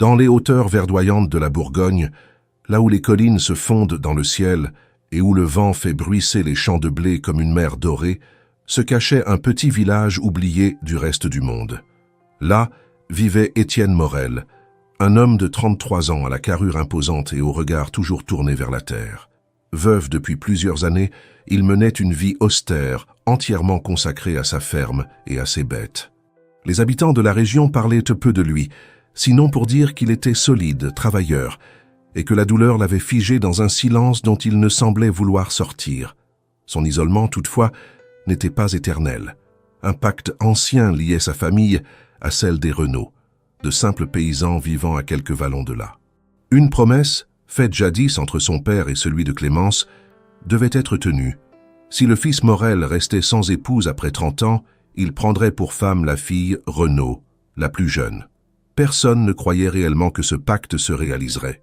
Dans les hauteurs verdoyantes de la Bourgogne, là où les collines se fondent dans le ciel et où le vent fait bruisser les champs de blé comme une mer dorée, se cachait un petit village oublié du reste du monde. Là vivait Étienne Morel, un homme de 33 ans à la carrure imposante et au regard toujours tourné vers la terre. Veuf depuis plusieurs années, il menait une vie austère, entièrement consacrée à sa ferme et à ses bêtes. Les habitants de la région parlaient peu de lui, sinon pour dire qu'il était solide, travailleur, et que la douleur l'avait figé dans un silence dont il ne semblait vouloir sortir. Son isolement, toutefois, n'était pas éternel. Un pacte ancien liait sa famille à celle des Renaud, de simples paysans vivant à quelques vallons de là. Une promesse, faite jadis entre son père et celui de Clémence, devait être tenue. Si le fils Morel restait sans épouse après 30 ans, il prendrait pour femme la fille Renaud, la plus jeune. Personne ne croyait réellement que ce pacte se réaliserait.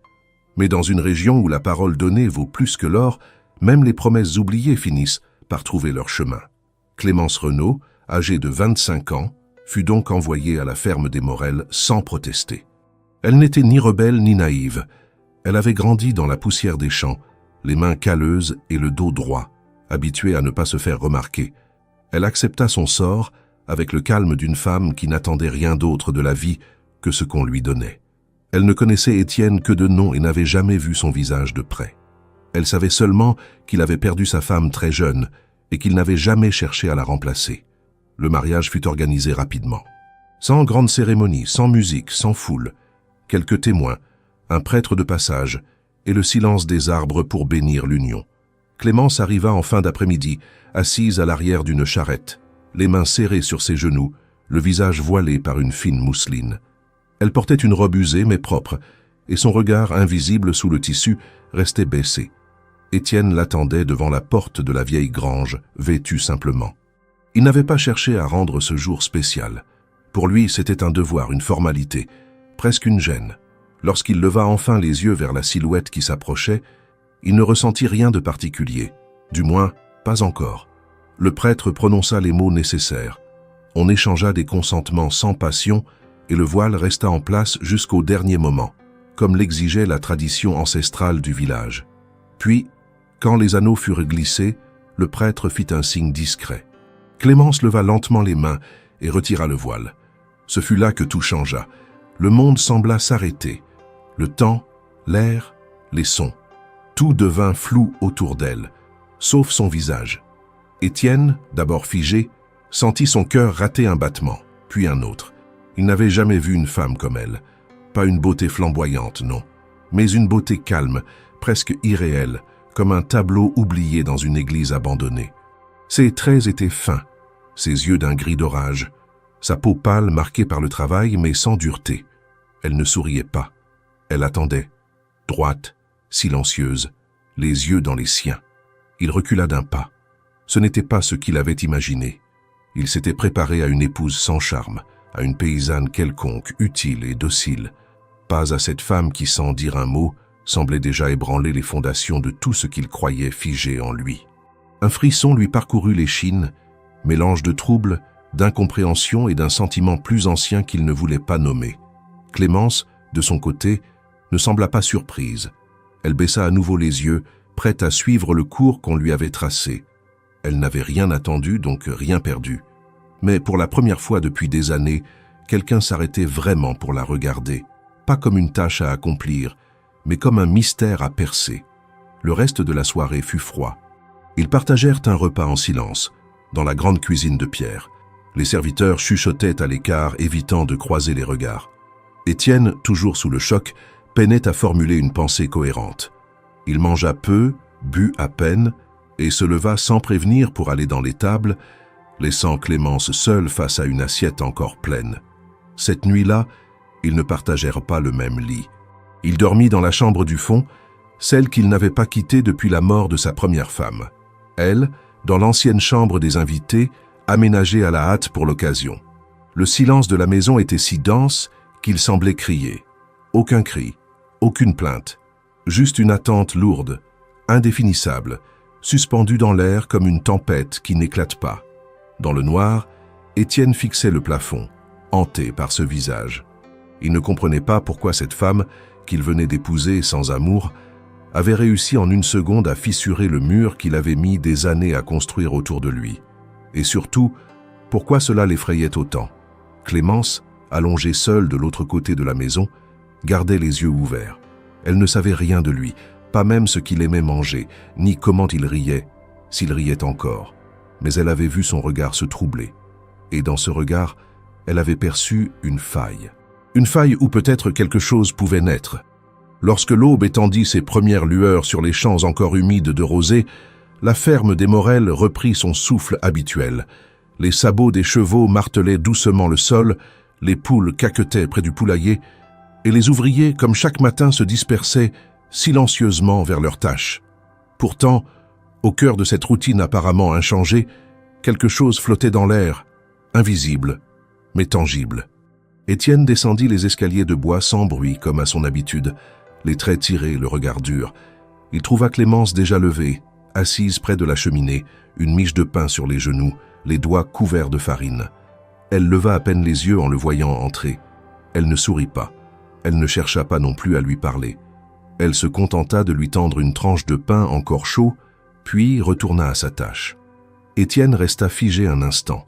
Mais dans une région où la parole donnée vaut plus que l'or, même les promesses oubliées finissent par trouver leur chemin. Clémence Renaud, âgée de 25 ans, fut donc envoyée à la ferme des Morel sans protester. Elle n'était ni rebelle ni naïve. Elle avait grandi dans la poussière des champs, les mains calleuses et le dos droit, habituée à ne pas se faire remarquer. Elle accepta son sort avec le calme d'une femme qui n'attendait rien d'autre de la vie que ce qu'on lui donnait. Elle ne connaissait Étienne que de nom et n'avait jamais vu son visage de près. Elle savait seulement qu'il avait perdu sa femme très jeune et qu'il n'avait jamais cherché à la remplacer. Le mariage fut organisé rapidement. Sans grande cérémonie, sans musique, sans foule, quelques témoins, un prêtre de passage et le silence des arbres pour bénir l'union. Clémence arriva en fin d'après-midi, assise à l'arrière d'une charrette, les mains serrées sur ses genoux, le visage voilé par une fine mousseline. Elle portait une robe usée mais propre, et son regard invisible sous le tissu restait baissé. Étienne l'attendait devant la porte de la vieille grange, vêtue simplement. Il n'avait pas cherché à rendre ce jour spécial. Pour lui, c'était un devoir, une formalité, presque une gêne. Lorsqu'il leva enfin les yeux vers la silhouette qui s'approchait, il ne ressentit rien de particulier, du moins, pas encore. Le prêtre prononça les mots nécessaires. On échangea des consentements sans passion et le voile resta en place jusqu'au dernier moment, comme l'exigeait la tradition ancestrale du village. Puis, quand les anneaux furent glissés, le prêtre fit un signe discret. Clémence leva lentement les mains et retira le voile. Ce fut là que tout changea. Le monde sembla s'arrêter. Le temps, l'air, les sons. Tout devint flou autour d'elle, sauf son visage. Étienne, d'abord figé, sentit son cœur rater un battement, puis un autre. Il n'avait jamais vu une femme comme elle. Pas une beauté flamboyante, non, mais une beauté calme, presque irréelle, comme un tableau oublié dans une église abandonnée. Ses traits étaient fins, ses yeux d'un gris d'orage, sa peau pâle marquée par le travail mais sans dureté. Elle ne souriait pas. Elle attendait, droite, silencieuse, les yeux dans les siens. Il recula d'un pas. Ce n'était pas ce qu'il avait imaginé. Il s'était préparé à une épouse sans charme, à une paysanne quelconque, utile et docile. Pas à cette femme qui, sans dire un mot, semblait déjà ébranler les fondations de tout ce qu'il croyait figé en lui. Un frisson lui parcourut l'échine, mélange de trouble, d'incompréhension et d'un sentiment plus ancien qu'il ne voulait pas nommer. Clémence, de son côté, ne sembla pas surprise. Elle baissa à nouveau les yeux, prête à suivre le cours qu'on lui avait tracé. Elle n'avait rien attendu, donc rien perdu. Mais pour la première fois depuis des années, quelqu'un s'arrêtait vraiment pour la regarder, pas comme une tâche à accomplir, mais comme un mystère à percer. Le reste de la soirée fut froid. Ils partagèrent un repas en silence, dans la grande cuisine de pierre. Les serviteurs chuchotaient à l'écart, évitant de croiser les regards. Étienne, toujours sous le choc, peinait à formuler une pensée cohérente. Il mangea peu, but à peine, et se leva sans prévenir pour aller dans l'étable, laissant Clémence seule face à une assiette encore pleine. Cette nuit-là, ils ne partagèrent pas le même lit. Il dormit dans la chambre du fond, celle qu'il n'avait pas quittée depuis la mort de sa première femme. Elle, dans l'ancienne chambre des invités, aménagée à la hâte pour l'occasion. Le silence de la maison était si dense qu'il semblait crier. Aucun cri, aucune plainte, juste une attente lourde, indéfinissable, suspendue dans l'air comme une tempête qui n'éclate pas. Dans le noir, Étienne fixait le plafond, hanté par ce visage. Il ne comprenait pas pourquoi cette femme, qu'il venait d'épouser sans amour, avait réussi en une seconde à fissurer le mur qu'il avait mis des années à construire autour de lui. Et surtout, pourquoi cela l'effrayait autant. Clémence, allongée seule de l'autre côté de la maison, gardait les yeux ouverts. Elle ne savait rien de lui, pas même ce qu'il aimait manger, ni comment il riait, s'il riait encore. Mais elle avait vu son regard se troubler. Et dans ce regard, elle avait perçu une faille. Une faille où peut-être quelque chose pouvait naître. Lorsque l'aube étendit ses premières lueurs sur les champs encore humides de rosée, la ferme des Morel reprit son souffle habituel. Les sabots des chevaux martelaient doucement le sol, les poules caquetaient près du poulailler, et les ouvriers, comme chaque matin, se dispersaient silencieusement vers leurs tâches. Pourtant, au cœur de cette routine apparemment inchangée, quelque chose flottait dans l'air, invisible, mais tangible. Étienne descendit les escaliers de bois sans bruit, comme à son habitude, les traits tirés, le regard dur. Il trouva Clémence déjà levée, assise près de la cheminée, une miche de pain sur les genoux, les doigts couverts de farine. Elle leva à peine les yeux en le voyant entrer. Elle ne sourit pas. Elle ne chercha pas non plus à lui parler. Elle se contenta de lui tendre une tranche de pain encore chaud, puis retourna à sa tâche. Étienne resta figé un instant,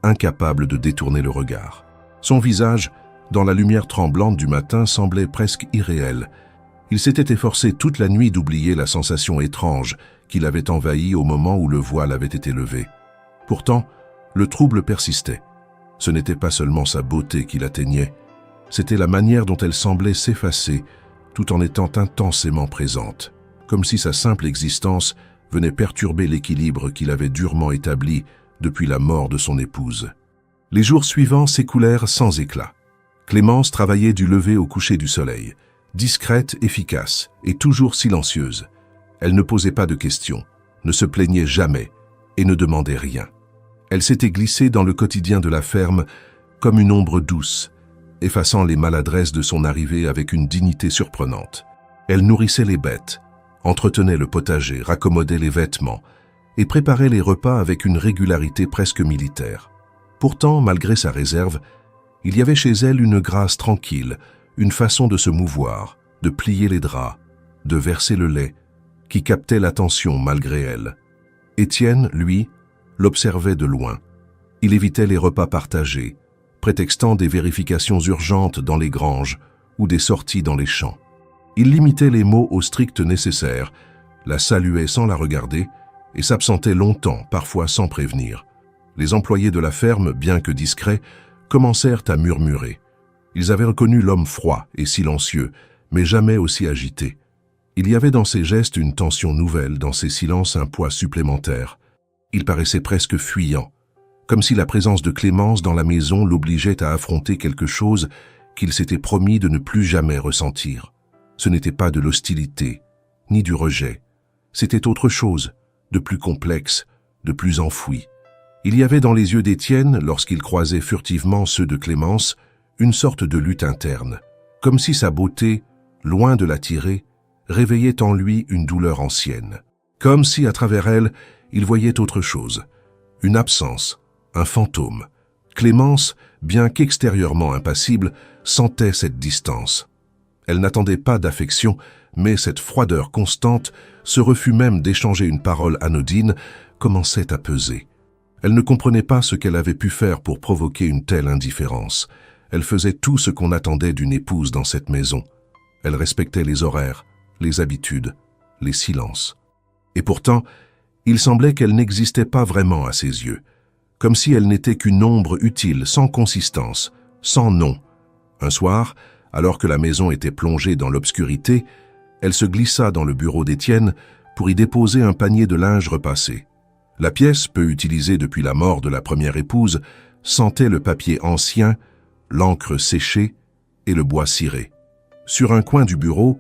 incapable de détourner le regard. Son visage, dans la lumière tremblante du matin, semblait presque irréel. Il s'était efforcé toute la nuit d'oublier la sensation étrange qui l'avait envahi au moment où le voile avait été levé. Pourtant, le trouble persistait. Ce n'était pas seulement sa beauté qui l'atteignait, c'était la manière dont elle semblait s'effacer tout en étant intensément présente, comme si sa simple existence venait perturber l'équilibre qu'il avait durement établi depuis la mort de son épouse. Les jours suivants s'écoulèrent sans éclat. Clémence travaillait du lever au coucher du soleil, discrète, efficace et toujours silencieuse. Elle ne posait pas de questions, ne se plaignait jamais et ne demandait rien. Elle s'était glissée dans le quotidien de la ferme comme une ombre douce, effaçant les maladresses de son arrivée avec une dignité surprenante. Elle nourrissait les bêtes, entretenait le potager, raccommodait les vêtements et préparait les repas avec une régularité presque militaire. Pourtant, malgré sa réserve, il y avait chez elle une grâce tranquille, une façon de se mouvoir, de plier les draps, de verser le lait, qui captait l'attention malgré elle. Étienne, lui, l'observait de loin. Il évitait les repas partagés, prétextant des vérifications urgentes dans les granges ou des sorties dans les champs. Il limitait les mots au strict nécessaire, la saluait sans la regarder et s'absentait longtemps, parfois sans prévenir. Les employés de la ferme, bien que discrets, commencèrent à murmurer. Ils avaient reconnu l'homme froid et silencieux, mais jamais aussi agité. Il y avait dans ses gestes une tension nouvelle, dans ses silences un poids supplémentaire. Il paraissait presque fuyant, comme si la présence de Clémence dans la maison l'obligeait à affronter quelque chose qu'il s'était promis de ne plus jamais ressentir. Ce n'était pas de l'hostilité, ni du rejet. C'était autre chose, de plus complexe, de plus enfoui. Il y avait dans les yeux d'Étienne, lorsqu'il croisait furtivement ceux de Clémence, une sorte de lutte interne, comme si sa beauté, loin de l'attirer, réveillait en lui une douleur ancienne. Comme si, à travers elle, il voyait autre chose, une absence, un fantôme. Clémence, bien qu'extérieurement impassible, sentait cette distance. Elle n'attendait pas d'affection, mais cette froideur constante, ce refus même d'échanger une parole anodine, commençait à peser. Elle ne comprenait pas ce qu'elle avait pu faire pour provoquer une telle indifférence. Elle faisait tout ce qu'on attendait d'une épouse dans cette maison. Elle respectait les horaires, les habitudes, les silences. Et pourtant, il semblait qu'elle n'existait pas vraiment à ses yeux, comme si elle n'était qu'une ombre utile, sans consistance, sans nom. Un soir, alors que la maison était plongée dans l'obscurité, elle se glissa dans le bureau d'Étienne pour y déposer un panier de linge repassé. La pièce, peu utilisée depuis la mort de la première épouse, sentait le papier ancien, l'encre séchée et le bois ciré. Sur un coin du bureau,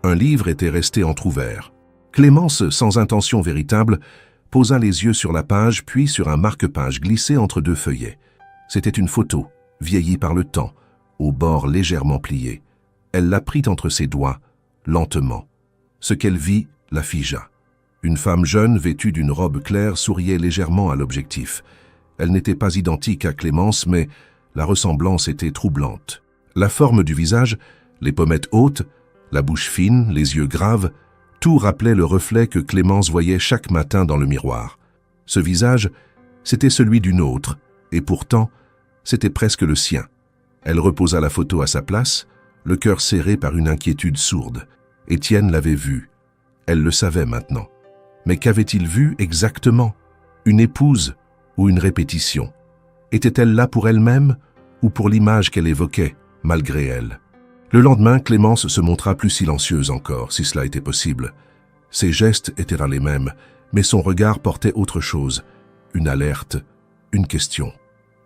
un livre était resté entrouvert. Clémence, sans intention véritable, posa les yeux sur la page, puis sur un marque-page glissé entre deux feuillets. C'était une photo, vieillie par le temps, aux bords légèrement pliés. Elle la prit entre ses doigts, lentement. Ce qu'elle vit la figea. Une femme jeune, vêtue d'une robe claire, souriait légèrement à l'objectif. Elle n'était pas identique à Clémence, mais la ressemblance était troublante. La forme du visage, les pommettes hautes, la bouche fine, les yeux graves, tout rappelait le reflet que Clémence voyait chaque matin dans le miroir. Ce visage, c'était celui d'une autre, et pourtant, c'était presque le sien. Elle reposa la photo à sa place, le cœur serré par une inquiétude sourde. Étienne l'avait vue. Elle le savait maintenant. Mais qu'avait-il vu exactement? Une épouse ou une répétition? Était-elle là pour elle-même ou pour l'image qu'elle évoquait, malgré elle? Le lendemain, Clémence se montra plus silencieuse encore, si cela était possible. Ses gestes étaient les mêmes, mais son regard portait autre chose, une alerte, une question.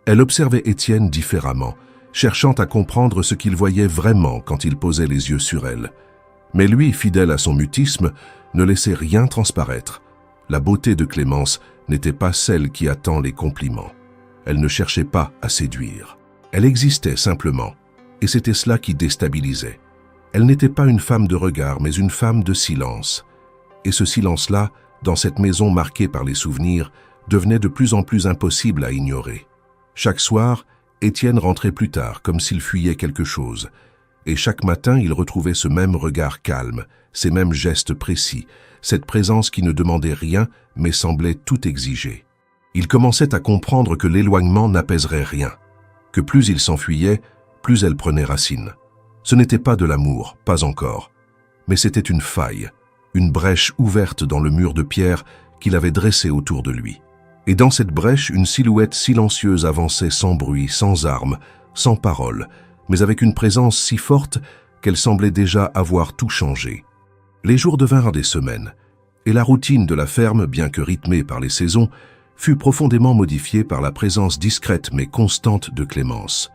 Elle observait Étienne différemment, cherchant à comprendre ce qu'il voyait vraiment quand il posait les yeux sur elle. Mais lui, fidèle à son mutisme, ne laissait rien transparaître. La beauté de Clémence n'était pas celle qui attend les compliments. Elle ne cherchait pas à séduire. Elle existait simplement, et c'était cela qui déstabilisait. Elle n'était pas une femme de regard, mais une femme de silence. Et ce silence-là, dans cette maison marquée par les souvenirs, devenait de plus en plus impossible à ignorer. Chaque soir, Étienne rentrait plus tard, comme s'il fuyait quelque chose. Et chaque matin, il retrouvait ce même regard calme, ces mêmes gestes précis, cette présence qui ne demandait rien, mais semblait tout exiger. Il commençait à comprendre que l'éloignement n'apaiserait rien, que plus il s'enfuyait, plus elle prenait racine. Ce n'était pas de l'amour, pas encore, mais c'était une faille, une brèche ouverte dans le mur de pierre qu'il avait dressé autour de lui. Et dans cette brèche, une silhouette silencieuse avançait sans bruit, sans armes, sans parole, mais avec une présence si forte qu'elle semblait déjà avoir tout changé. Les jours devinrent des semaines, et la routine de la ferme, bien que rythmée par les saisons, fut profondément modifiée par la présence discrète mais constante de Clémence.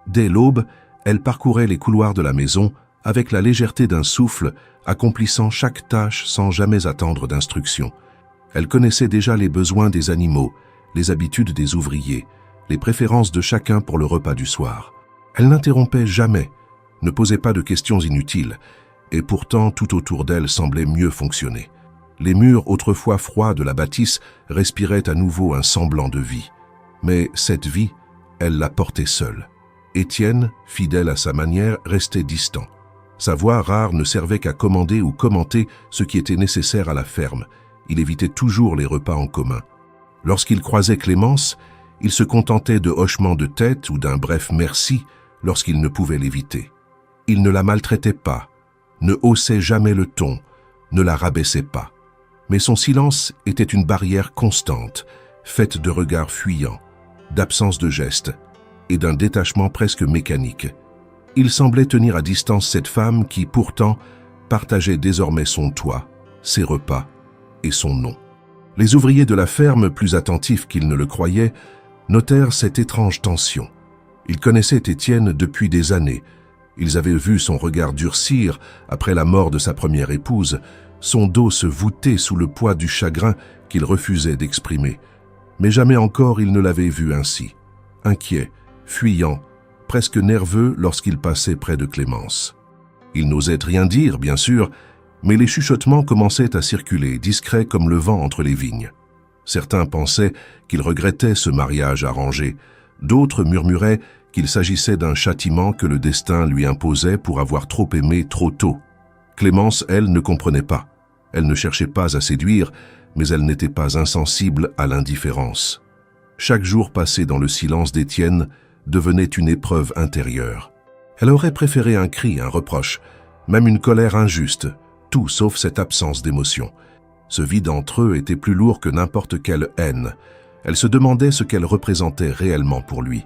Dès l'aube, elle parcourait les couloirs de la maison avec la légèreté d'un souffle, accomplissant chaque tâche sans jamais attendre d'instructions. Elle connaissait déjà les besoins des animaux, les habitudes des ouvriers, les préférences de chacun pour le repas du soir. Elle n'interrompait jamais, ne posait pas de questions inutiles, et pourtant tout autour d'elle semblait mieux fonctionner. Les murs autrefois froids de la bâtisse respiraient à nouveau un semblant de vie. Mais cette vie, elle la portait seule. Étienne, fidèle à sa manière, restait distant. Sa voix rare ne servait qu'à commander ou commenter ce qui était nécessaire à la ferme. Il évitait toujours les repas en commun. Lorsqu'il croisait Clémence, il se contentait de hochements de tête ou d'un bref merci lorsqu'il ne pouvait l'éviter. Il ne la maltraitait pas, ne haussait jamais le ton, ne la rabaissait pas. Mais son silence était une barrière constante, faite de regards fuyants, d'absence de gestes et d'un détachement presque mécanique. Il semblait tenir à distance cette femme qui, pourtant, partageait désormais son toit, ses repas et son nom. Les ouvriers de la ferme, plus attentifs qu'ils ne le croyaient, notèrent cette étrange tension. Ils connaissaient Étienne depuis des années. Ils avaient vu son regard durcir après la mort de sa première épouse, son dos se voûter sous le poids du chagrin qu'il refusait d'exprimer. Mais jamais encore ils ne l'avaient vu ainsi, inquiet, fuyant, presque nerveux lorsqu'il passait près de Clémence. Il n'osait rien dire, bien sûr, mais les chuchotements commençaient à circuler, discrets comme le vent entre les vignes. Certains pensaient qu'il regrettait ce mariage arrangé, d'autres murmuraient qu'il s'agissait d'un châtiment que le destin lui imposait pour avoir trop aimé trop tôt. Clémence, elle, ne comprenait pas. Elle ne cherchait pas à séduire, mais elle n'était pas insensible à l'indifférence. Chaque jour passé dans le silence d'Étienne devenait une épreuve intérieure. Elle aurait préféré un cri, un reproche, même une colère injuste, tout sauf cette absence d'émotion. Ce vide entre eux était plus lourd que n'importe quelle haine. Elle se demandait ce qu'elle représentait réellement pour lui.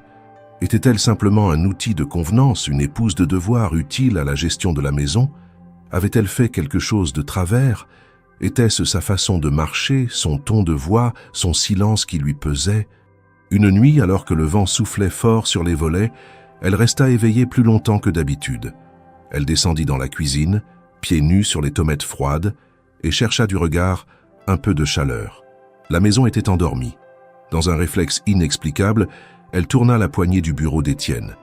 Était-elle simplement un outil de convenance, une épouse de devoir utile à la gestion de la maison? Avait-elle fait quelque chose de travers? Était-ce sa façon de marcher, son ton de voix, son silence qui lui pesait? Une nuit, alors que le vent soufflait fort sur les volets, elle resta éveillée plus longtemps que d'habitude. Elle descendit dans la cuisine, pieds nus sur les tomates froides, et chercha du regard un peu de chaleur. La maison était endormie. Dans un réflexe inexplicable, elle tourna la poignée du bureau d'Étienne.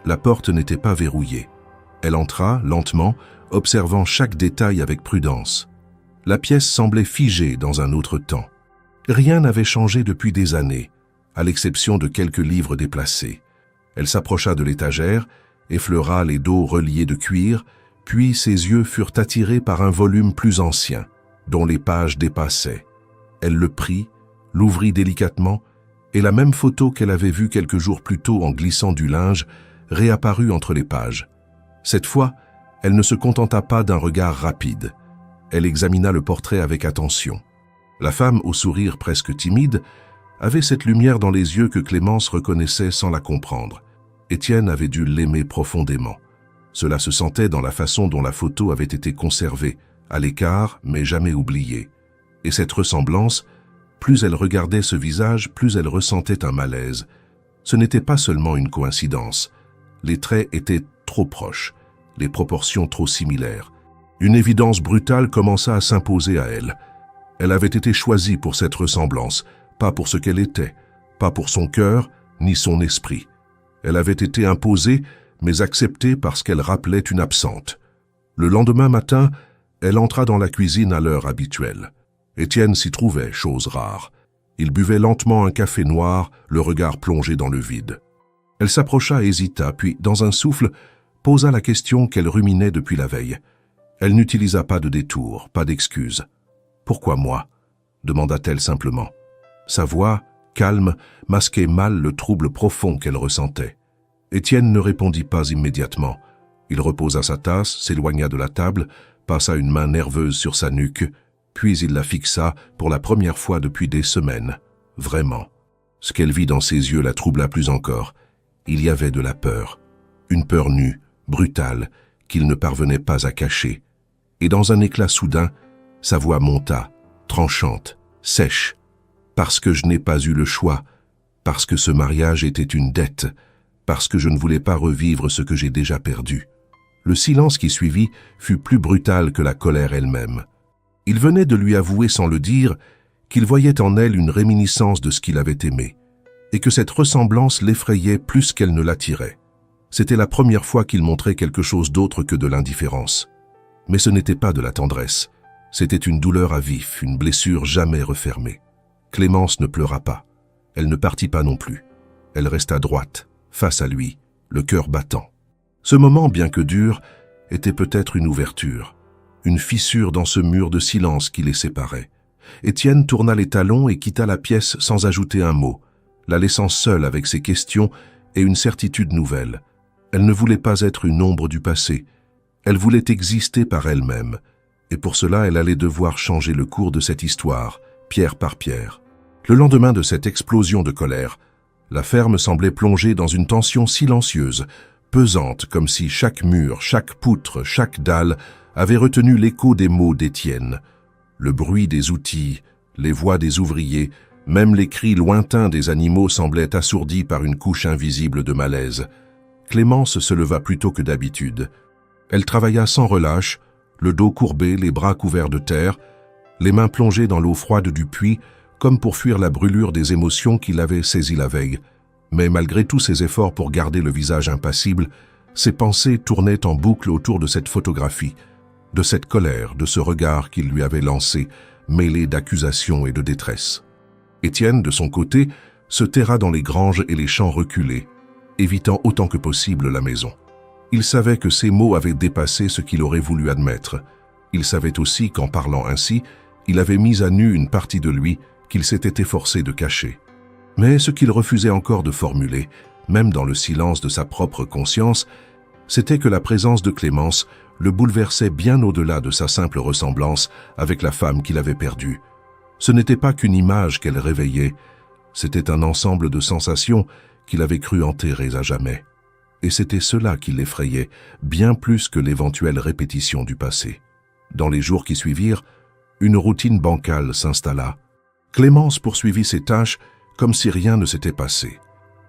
La porte n'était pas verrouillée. Elle entra, lentement, observant chaque détail avec prudence. La pièce semblait figée dans un autre temps. Rien n'avait changé depuis des années, à l'exception de quelques livres déplacés. Elle s'approcha de l'étagère effleura les dos reliés de cuir, puis ses yeux furent attirés par un volume plus ancien, dont les pages dépassaient. Elle le prit, l'ouvrit délicatement, et la même photo qu'elle avait vue quelques jours plus tôt en glissant du linge réapparut entre les pages. Cette fois, elle ne se contenta pas d'un regard rapide. Elle examina le portrait avec attention. La femme, au sourire presque timide, avait cette lumière dans les yeux que Clémence reconnaissait sans la comprendre. Étienne avait dû l'aimer profondément. Cela se sentait dans la façon dont la photo avait été conservée, à l'écart mais jamais oubliée. Et cette ressemblance, plus elle regardait ce visage, plus elle ressentait un malaise. Ce n'était pas seulement une coïncidence. Les traits étaient trop proches, les proportions trop similaires. Une évidence brutale commença à s'imposer à elle. Elle avait été choisie pour cette ressemblance, pas pour ce qu'elle était, pas pour son cœur, ni son esprit. Elle avait été imposée, mais acceptée parce qu'elle rappelait une absente. Le lendemain matin, elle entra dans la cuisine à l'heure habituelle. Étienne s'y trouvait, chose rare. Il buvait lentement un café noir, le regard plongé dans le vide. Elle s'approcha, hésita, puis, dans un souffle, posa la question qu'elle ruminait depuis la veille. Elle n'utilisa pas de détour, pas d'excuse. « Pourquoi moi ?» demanda-t-elle simplement. Sa voix, calme, masquait mal le trouble profond qu'elle ressentait. Étienne ne répondit pas immédiatement. Il reposa sa tasse, s'éloigna de la table, passa une main nerveuse sur sa nuque, puis il la fixa pour la première fois depuis des semaines. Vraiment. Ce qu'elle vit dans ses yeux la troubla plus encore. Il y avait de la peur. Une peur nue, brutale, qu'il ne parvenait pas à cacher. Et dans un éclat soudain, sa voix monta, tranchante, sèche. Parce que je n'ai pas eu le choix, parce que ce mariage était une dette, parce que je ne voulais pas revivre ce que j'ai déjà perdu. Le silence qui suivit fut plus brutal que la colère elle-même. Il venait de lui avouer sans le dire qu'il voyait en elle une réminiscence de ce qu'il avait aimé, et que cette ressemblance l'effrayait plus qu'elle ne l'attirait. C'était la première fois qu'il montrait quelque chose d'autre que de l'indifférence. Mais ce n'était pas de la tendresse, c'était une douleur à vif, une blessure jamais refermée. Clémence ne pleura pas, elle ne partit pas non plus. Elle resta droite, face à lui, le cœur battant. Ce moment, bien que dur, était peut-être une ouverture, une fissure dans ce mur de silence qui les séparait. Étienne tourna les talons et quitta la pièce sans ajouter un mot, la laissant seule avec ses questions et une certitude nouvelle. Elle ne voulait pas être une ombre du passé, elle voulait exister par elle-même, et pour cela elle allait devoir changer le cours de cette histoire, pierre par pierre. Le lendemain de cette explosion de colère, la ferme semblait plongée dans une tension silencieuse, pesante comme si chaque mur, chaque poutre, chaque dalle avait retenu l'écho des mots d'Étienne. Le bruit des outils, les voix des ouvriers, même les cris lointains des animaux semblaient assourdis par une couche invisible de malaise. Clémence se leva plus tôt que d'habitude. Elle travailla sans relâche, le dos courbé, les bras couverts de terre, les mains plongées dans l'eau froide du puits, comme pour fuir la brûlure des émotions qui l'avaient saisie la veille. Mais malgré tous ses efforts pour garder le visage impassible, ses pensées tournaient en boucle autour de cette photographie, de cette colère, de ce regard qu'il lui avait lancé, mêlé d'accusations et de détresse. Étienne, de son côté, se terra dans les granges et les champs reculés, évitant autant que possible la maison. Il savait que ces mots avaient dépassé ce qu'il aurait voulu admettre. Il savait aussi qu'en parlant ainsi, il avait mis à nu une partie de lui qu'il s'était efforcé de cacher. Mais ce qu'il refusait encore de formuler, même dans le silence de sa propre conscience, c'était que la présence de Clémence le bouleversait bien au-delà de sa simple ressemblance avec la femme qu'il avait perdue. Ce n'était pas qu'une image qu'elle réveillait, c'était un ensemble de sensations qu'il avait cru enterrées à jamais. Et c'était cela qui l'effrayait, bien plus que l'éventuelle répétition du passé. Dans les jours qui suivirent, une routine bancale s'installa. Clémence poursuivit ses tâches comme si rien ne s'était passé,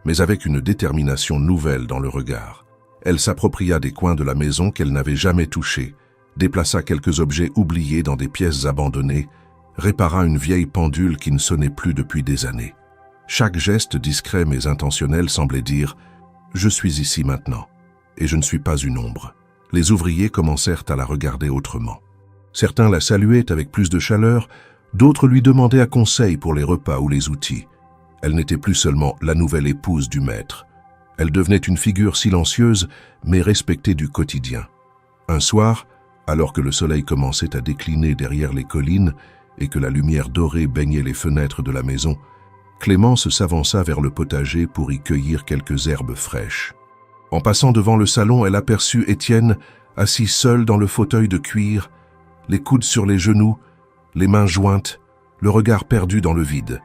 mais avec une détermination nouvelle dans le regard. Elle s'appropria des coins de la maison qu'elle n'avait jamais touchés, déplaça quelques objets oubliés dans des pièces abandonnées, répara une vieille pendule qui ne sonnait plus depuis des années. Chaque geste discret mais intentionnel semblait dire « Je suis ici maintenant, et je ne suis pas une ombre ». Les ouvriers commencèrent à la regarder autrement. Certains la saluaient avec plus de chaleur, d'autres lui demandaient un conseil pour les repas ou les outils. Elle n'était plus seulement la nouvelle épouse du maître. Elle devenait une figure silencieuse, mais respectée du quotidien. Un soir, alors que le soleil commençait à décliner derrière les collines et que la lumière dorée baignait les fenêtres de la maison, Clémence s'avança vers le potager pour y cueillir quelques herbes fraîches. En passant devant le salon, elle aperçut Étienne assis seul dans le fauteuil de cuir, les coudes sur les genoux, les mains jointes, le regard perdu dans le vide.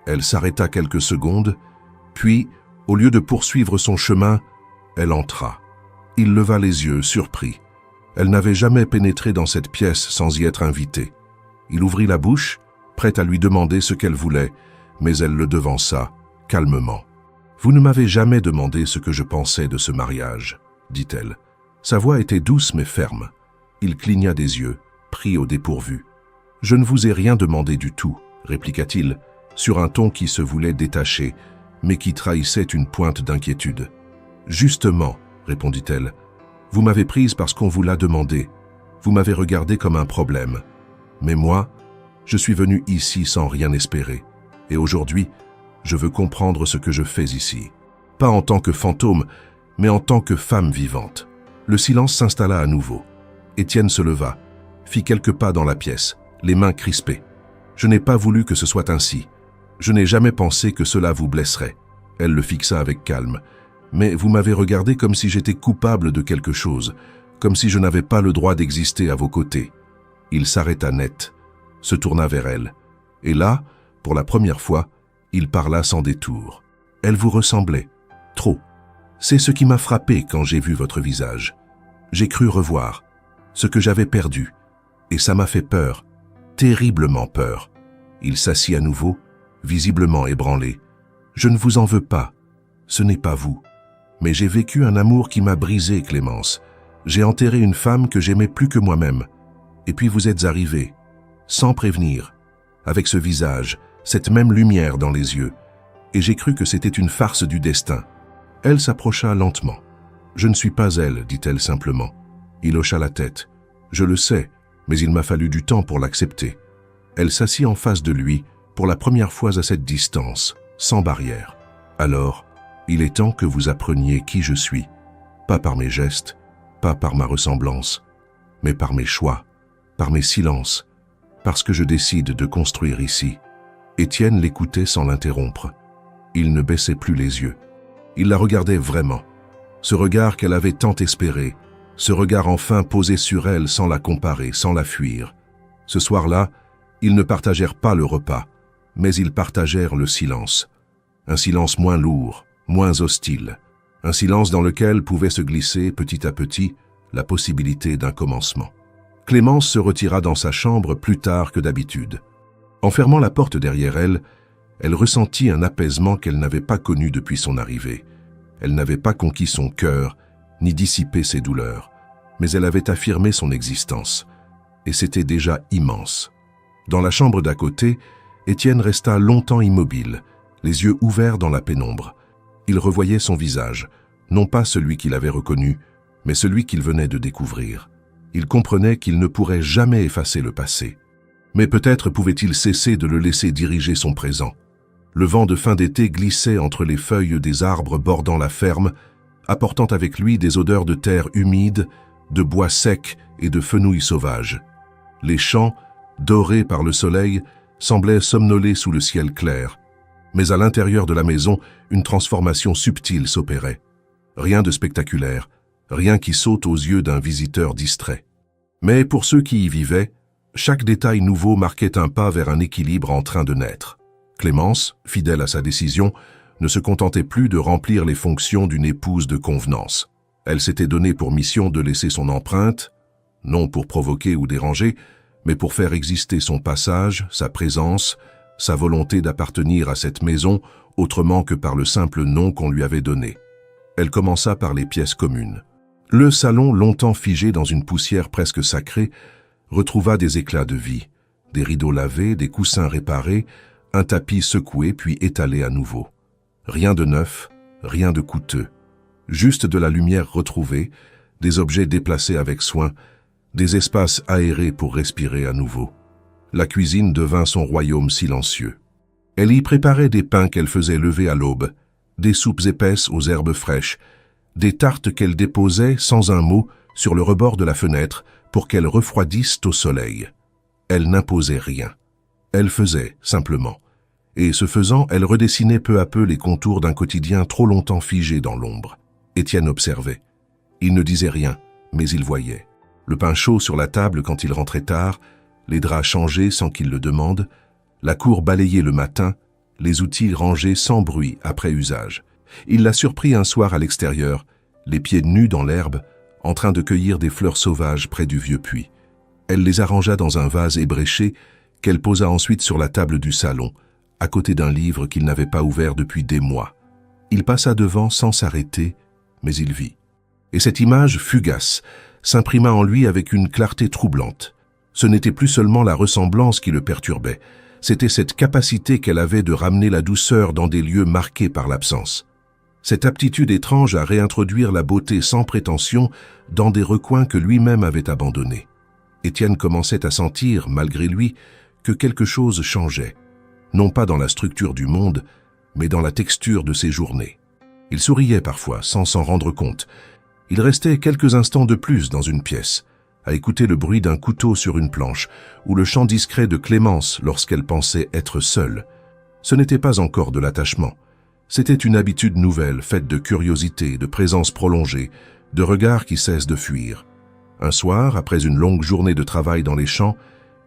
Elle s'arrêta quelques secondes, puis, au lieu de poursuivre son chemin, elle entra. Il leva les yeux, surpris. Elle n'avait jamais pénétré dans cette pièce sans y être invitée. Il ouvrit la bouche, prêt à lui demander ce qu'elle voulait, mais elle le devança, calmement. « Vous ne m'avez jamais demandé ce que je pensais de ce mariage, » dit-elle. Sa voix était douce mais ferme. Il cligna des yeux, pris au dépourvu. « Je ne vous ai rien demandé du tout, » répliqua-t-il, sur un ton qui se voulait détaché, mais qui trahissait une pointe d'inquiétude. « Justement, » répondit-elle, « vous m'avez prise parce qu'on vous l'a demandé. Vous m'avez regardé comme un problème. Mais moi, je suis venu ici sans rien espérer. Et aujourd'hui, je veux comprendre ce que je fais ici. Pas en tant que fantôme, mais en tant que femme vivante. » Le silence s'installa à nouveau. Étienne se leva, fit quelques pas dans la pièce, les mains crispées. « Je n'ai pas voulu que ce soit ainsi. Je n'ai jamais pensé que cela vous blesserait. » Elle le fixa avec calme. « Mais vous m'avez regardé comme si j'étais coupable de quelque chose, comme si je n'avais pas le droit d'exister à vos côtés. » Il s'arrêta net, se tourna vers elle. Et là, pour la première fois, il parla sans détour. « Elle vous ressemblait. Trop. C'est ce qui m'a frappé quand j'ai vu votre visage. J'ai cru revoir ce que j'avais perdu. Et ça m'a fait peur, terriblement peur. » Il s'assit à nouveau, visiblement ébranlé. « Je ne vous en veux pas. Ce n'est pas vous. Mais j'ai vécu un amour qui m'a brisé, Clémence. J'ai enterré une femme que j'aimais plus que moi-même. Et puis vous êtes arrivée, sans prévenir, avec ce visage, cette même lumière dans les yeux. Et j'ai cru que c'était une farce du destin. » Elle s'approcha lentement. « Je ne suis pas elle, dit-elle simplement. » Il hocha la tête. « Je le sais, mais il m'a fallu du temps pour l'accepter. » Elle s'assit en face de lui, pour la première fois à cette distance, sans barrière. « Alors, il est temps que vous appreniez qui je suis. Pas par mes gestes, pas par ma ressemblance, mais par mes choix, par mes silences, parce que je décide de construire ici. » Étienne l'écoutait sans l'interrompre. Il ne baissait plus les yeux. Il la regardait vraiment. Ce regard qu'elle avait tant espéré, ce regard enfin posé sur elle sans la comparer, sans la fuir. Ce soir-là, ils ne partagèrent pas le repas, mais ils partagèrent le silence. Un silence moins lourd, moins hostile. Un silence dans lequel pouvait se glisser, petit à petit, la possibilité d'un commencement. Clémence se retira dans sa chambre plus tard que d'habitude. En fermant la porte derrière elle, elle ressentit un apaisement qu'elle n'avait pas connu depuis son arrivée. Elle n'avait pas conquis son cœur, ni dissipé ses douleurs, mais elle avait affirmé son existence. Et c'était déjà immense. Dans la chambre d'à côté, Étienne resta longtemps immobile, les yeux ouverts dans la pénombre. Il revoyait son visage, non pas celui qu'il avait reconnu, mais celui qu'il venait de découvrir. Il comprenait qu'il ne pourrait jamais effacer le passé. Mais peut-être pouvait-il cesser de le laisser diriger son présent. Le vent de fin d'été glissait entre les feuilles des arbres bordant la ferme, apportant avec lui des odeurs de terre humide, de bois sec et de fenouil sauvage. Les champs, dorés par le soleil, semblaient somnoler sous le ciel clair. Mais à l'intérieur de la maison, une transformation subtile s'opérait. Rien de spectaculaire, rien qui saute aux yeux d'un visiteur distrait. Mais pour ceux qui y vivaient, chaque détail nouveau marquait un pas vers un équilibre en train de naître. Clémence, fidèle à sa décision, ne se contentait plus de remplir les fonctions d'une épouse de convenance. Elle s'était donnée pour mission de laisser son empreinte, non pour provoquer ou déranger, mais pour faire exister son passage, sa présence, sa volonté d'appartenir à cette maison autrement que par le simple nom qu'on lui avait donné. Elle commença par les pièces communes. Le salon, longtemps figé dans une poussière presque sacrée, retrouva des éclats de vie, des rideaux lavés, des coussins réparés, un tapis secoué puis étalé à nouveau. Rien de neuf, rien de coûteux. Juste de la lumière retrouvée, des objets déplacés avec soin, des espaces aérés pour respirer à nouveau. La cuisine devint son royaume silencieux. Elle y préparait des pains qu'elle faisait lever à l'aube, des soupes épaisses aux herbes fraîches, des tartes qu'elle déposait sans un mot sur le rebord de la fenêtre pour qu'elles refroidissent au soleil. Elle n'imposait rien. Elle faisait, simplement. Et ce faisant, elle redessinait peu à peu les contours d'un quotidien trop longtemps figé dans l'ombre. Étienne observait. Il ne disait rien, mais il voyait. Le pain chaud sur la table quand il rentrait tard, les draps changés sans qu'il le demande, la cour balayée le matin, les outils rangés sans bruit après usage. Il l'a surpris un soir à l'extérieur, les pieds nus dans l'herbe, en train de cueillir des fleurs sauvages près du vieux puits. Elle les arrangea dans un vase ébréché qu'elle posa ensuite sur la table du salon, à côté d'un livre qu'il n'avait pas ouvert depuis des mois. Il passa devant sans s'arrêter, mais il vit. Et cette image fugace s'imprima en lui avec une clarté troublante. Ce n'était plus seulement la ressemblance qui le perturbait, c'était cette capacité qu'elle avait de ramener la douceur dans des lieux marqués par l'absence. Cette aptitude étrange à réintroduire la beauté sans prétention dans des recoins que lui-même avait abandonnés. Étienne commençait à sentir, malgré lui, que quelque chose changeait, non pas dans la structure du monde, mais dans la texture de ses journées. Il souriait parfois, sans s'en rendre compte. Il restait quelques instants de plus dans une pièce, à écouter le bruit d'un couteau sur une planche, ou le chant discret de Clémence lorsqu'elle pensait être seule. Ce n'était pas encore de l'attachement. C'était une habitude nouvelle, faite de curiosité, de présence prolongée, de regards qui cessent de fuir. Un soir, après une longue journée de travail dans les champs,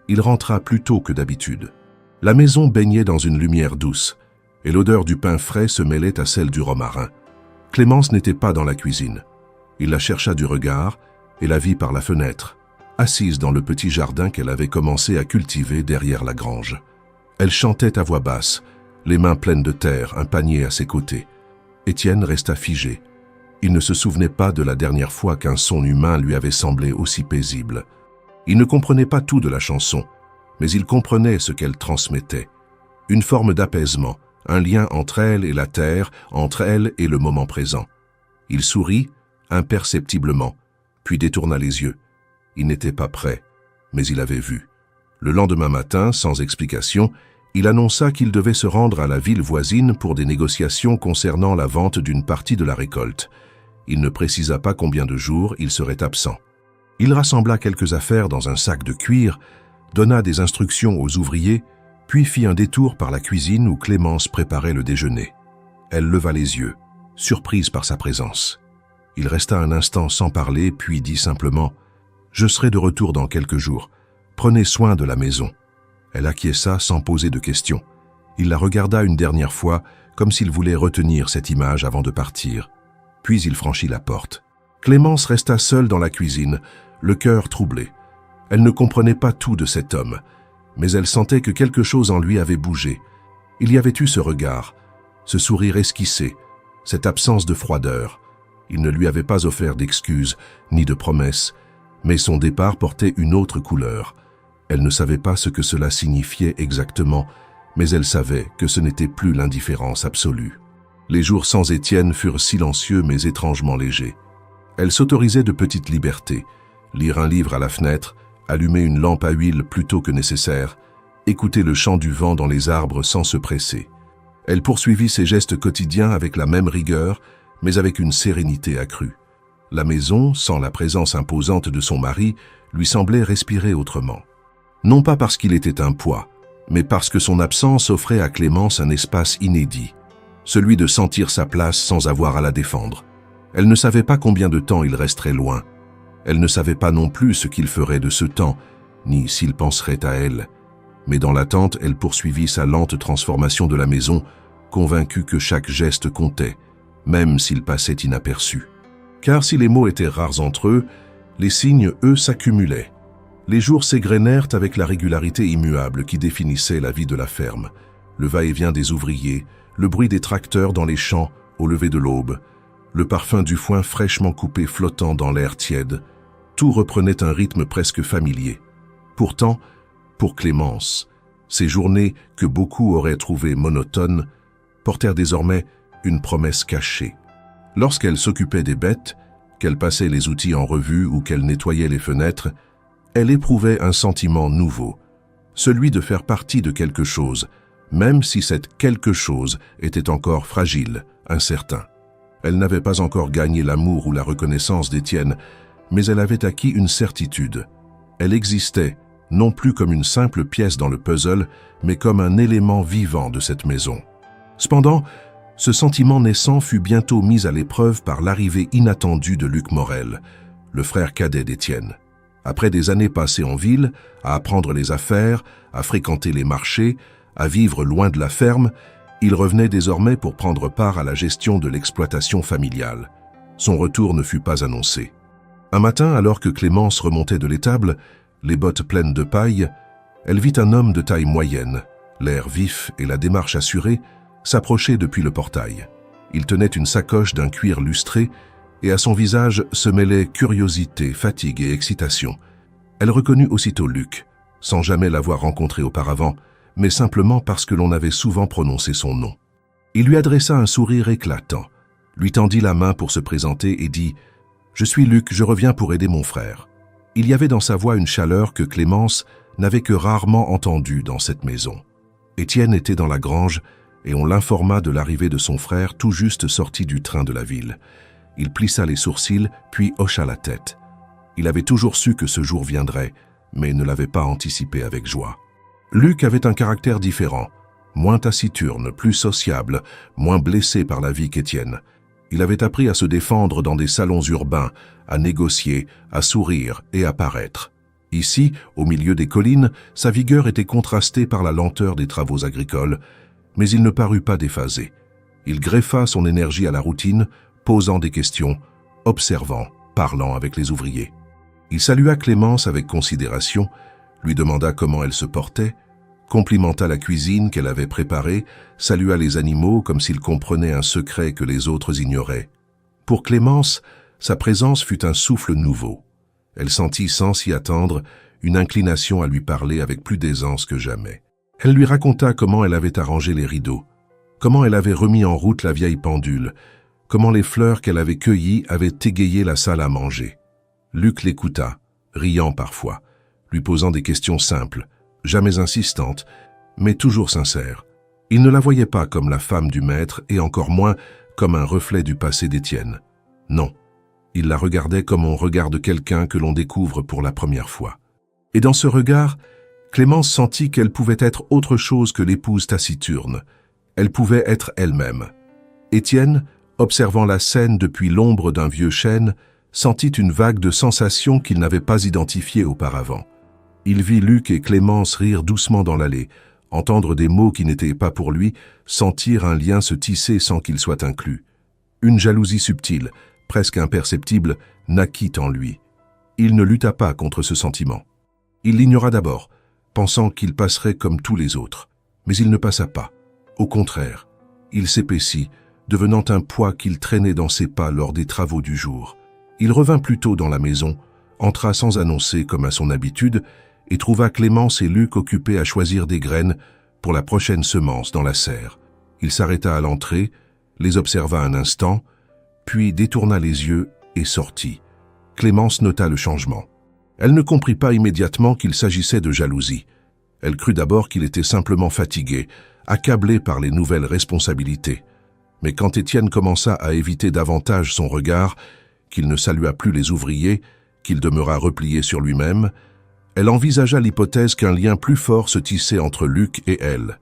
il rentra plus tôt que d'habitude. La maison baignait dans une lumière douce, et l'odeur du pain frais se mêlait à celle du romarin. Clémence n'était pas dans la cuisine. Il la chercha du regard et la vit par la fenêtre, assise dans le petit jardin qu'elle avait commencé à cultiver derrière la grange. Elle chantait à voix basse, les mains pleines de terre, un panier à ses côtés. Étienne resta figé. Il ne se souvenait pas de la dernière fois qu'un son humain lui avait semblé aussi paisible. Il ne comprenait pas tout de la chanson, mais il comprenait ce qu'elle transmettait. Une forme d'apaisement, un lien entre elle et la terre, entre elle et le moment présent. Il sourit, imperceptiblement, puis détourna les yeux. Il n'était pas prêt, mais il avait vu. Le lendemain matin, sans explication, il annonça qu'il devait se rendre à la ville voisine pour des négociations concernant la vente d'une partie de la récolte. Il ne précisa pas combien de jours il serait absent. Il rassembla quelques affaires dans un sac de cuir, donna des instructions aux ouvriers, puis fit un détour par la cuisine où Clémence préparait le déjeuner. Elle leva les yeux, surprise par sa présence. Il resta un instant sans parler, puis dit simplement « Je serai de retour dans quelques jours. Prenez soin de la maison. » Elle acquiesça sans poser de questions. Il la regarda une dernière fois, comme s'il voulait retenir cette image avant de partir. Puis il franchit la porte. Clémence resta seule dans la cuisine, le cœur troublé. Elle ne comprenait pas tout de cet homme, mais elle sentait que quelque chose en lui avait bougé. Il y avait eu ce regard, ce sourire esquissé, cette absence de froideur. Il ne lui avait pas offert d'excuses, ni de promesses, mais son départ portait une autre couleur. Elle ne savait pas ce que cela signifiait exactement, mais elle savait que ce n'était plus l'indifférence absolue. Les jours sans Étienne furent silencieux mais étrangement légers. Elle s'autorisait de petites libertés, lire un livre à la fenêtre, allumer une lampe à huile plutôt que nécessaire, écouter le chant du vent dans les arbres sans se presser. Elle poursuivit ses gestes quotidiens avec la même rigueur, mais avec une sérénité accrue. La maison, sans la présence imposante de son mari, lui semblait respirer autrement. Non pas parce qu'il était un poids, mais parce que son absence offrait à Clémence un espace inédit, celui de sentir sa place sans avoir à la défendre. Elle ne savait pas combien de temps il resterait loin. Elle ne savait pas non plus ce qu'il ferait de ce temps, ni s'il penserait à elle. Mais dans l'attente, elle poursuivit sa lente transformation de la maison, convaincue que chaque geste comptait, même s'il passait inaperçu. Car si les mots étaient rares entre eux, les signes, eux, s'accumulaient. Les jours s'égrenèrent avec la régularité immuable qui définissait la vie de la ferme. Le va-et-vient des ouvriers, le bruit des tracteurs dans les champs au lever de l'aube, le parfum du foin fraîchement coupé flottant dans l'air tiède, tout reprenait un rythme presque familier. Pourtant, pour Clémence, ces journées que beaucoup auraient trouvées monotones portèrent désormais une promesse cachée. Lorsqu'elle s'occupait des bêtes, qu'elle passait les outils en revue ou qu'elle nettoyait les fenêtres, elle éprouvait un sentiment nouveau, celui de faire partie de quelque chose, même si cette quelque chose était encore fragile, incertain. Elle n'avait pas encore gagné l'amour ou la reconnaissance d'Étienne, mais elle avait acquis une certitude. Elle existait, non plus comme une simple pièce dans le puzzle, mais comme un élément vivant de cette maison. Cependant, ce sentiment naissant fut bientôt mis à l'épreuve par l'arrivée inattendue de Luc Morel, le frère cadet d'Étienne. Après des années passées en ville, à apprendre les affaires, à fréquenter les marchés, à vivre loin de la ferme, il revenait désormais pour prendre part à la gestion de l'exploitation familiale. Son retour ne fut pas annoncé. Un matin, alors que Clémence remontait de l'étable, les bottes pleines de paille, elle vit un homme de taille moyenne, l'air vif et la démarche assurée, s'approcher depuis le portail. Il tenait une sacoche d'un cuir lustré et à son visage se mêlaient curiosité, fatigue et excitation. Elle reconnut aussitôt Luc, sans jamais l'avoir rencontré auparavant, mais simplement parce que l'on avait souvent prononcé son nom. Il lui adressa un sourire éclatant, lui tendit la main pour se présenter et dit « Je suis Luc, je reviens pour aider mon frère ». Il y avait dans sa voix une chaleur que Clémence n'avait que rarement entendue dans cette maison. Étienne était dans la grange et on l'informa de l'arrivée de son frère tout juste sorti du train de la ville. Il plissa les sourcils, puis hocha la tête. Il avait toujours su que ce jour viendrait, mais ne l'avait pas anticipé avec joie. Luc avait un caractère différent, moins taciturne, plus sociable, moins blessé par la vie qu'Étienne. Il avait appris à se défendre dans des salons urbains, à négocier, à sourire et à paraître. Ici, au milieu des collines, sa vigueur était contrastée par la lenteur des travaux agricoles, mais il ne parut pas déphasé. Il greffa son énergie à la routine, posant des questions, observant, parlant avec les ouvriers. Il salua Clémence avec considération, lui demanda comment elle se portait, complimenta la cuisine qu'elle avait préparée, salua les animaux comme s'il comprenait un secret que les autres ignoraient. Pour Clémence, sa présence fut un souffle nouveau. Elle sentit sans s'y attendre une inclination à lui parler avec plus d'aisance que jamais. Elle lui raconta comment elle avait arrangé les rideaux, comment elle avait remis en route la vieille pendule, comment les fleurs qu'elle avait cueillies avaient égayé la salle à manger. Luc l'écouta, riant parfois, lui posant des questions simples, jamais insistantes, mais toujours sincères. Il ne la voyait pas comme la femme du maître et encore moins comme un reflet du passé d'Étienne. Non, il la regardait comme on regarde quelqu'un que l'on découvre pour la première fois. Et dans ce regard, Clémence sentit qu'elle pouvait être autre chose que l'épouse taciturne. Elle pouvait être elle-même. Étienne, observant la scène depuis l'ombre d'un vieux chêne, sentit une vague de sensations qu'il n'avait pas identifiées auparavant. Il vit Luc et Clémence rire doucement dans l'allée, entendre des mots qui n'étaient pas pour lui, sentir un lien se tisser sans qu'il soit inclus. Une jalousie subtile, presque imperceptible, naquit en lui. Il ne lutta pas contre ce sentiment. Il l'ignora d'abord, pensant qu'il passerait comme tous les autres. Mais il ne passa pas. Au contraire, il s'épaissit, devenant un poids qu'il traînait dans ses pas lors des travaux du jour. Il revint plus tôt dans la maison, entra sans annoncer comme à son habitude, et trouva Clémence et Luc occupés à choisir des graines pour la prochaine semence dans la serre. Il s'arrêta à l'entrée, les observa un instant, puis détourna les yeux et sortit. Clémence nota le changement. Elle ne comprit pas immédiatement qu'il s'agissait de jalousie. Elle crut d'abord qu'il était simplement fatigué, accablé par les nouvelles responsabilités. Mais quand Étienne commença à éviter davantage son regard, qu'il ne salua plus les ouvriers, qu'il demeura replié sur lui-même, elle envisagea l'hypothèse qu'un lien plus fort se tissait entre Luc et elle.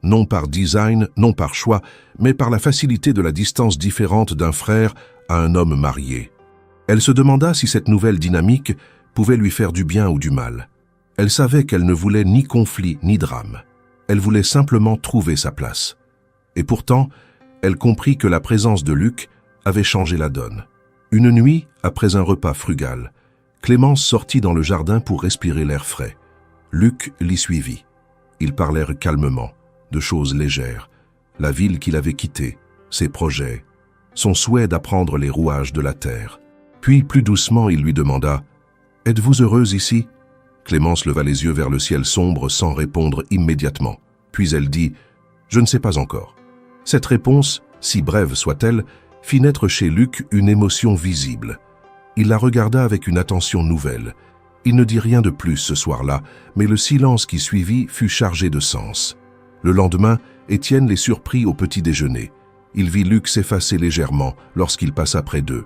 Non par design, non par choix, mais par la facilité de la distance différente d'un frère à un homme marié. Elle se demanda si cette nouvelle dynamique pouvait lui faire du bien ou du mal. Elle savait qu'elle ne voulait ni conflit ni drame. Elle voulait simplement trouver sa place. Et pourtant, elle comprit que la présence de Luc avait changé la donne. Une nuit, après un repas frugal, Clémence sortit dans le jardin pour respirer l'air frais. Luc l'y suivit. Ils parlèrent calmement, de choses légères, la ville qu'il avait quittée, ses projets, son souhait d'apprendre les rouages de la terre. Puis, plus doucement, il lui demanda « Êtes-vous heureuse ici ?» Clémence leva les yeux vers le ciel sombre sans répondre immédiatement. Puis elle dit « Je ne sais pas encore ». Cette réponse, si brève soit-elle, fit naître chez Luc une émotion visible. Il la regarda avec une attention nouvelle. Il ne dit rien de plus ce soir-là, mais le silence qui suivit fut chargé de sens. Le lendemain, Étienne les surprit au petit déjeuner. Il vit Luc s'effacer légèrement lorsqu'il passa près d'eux.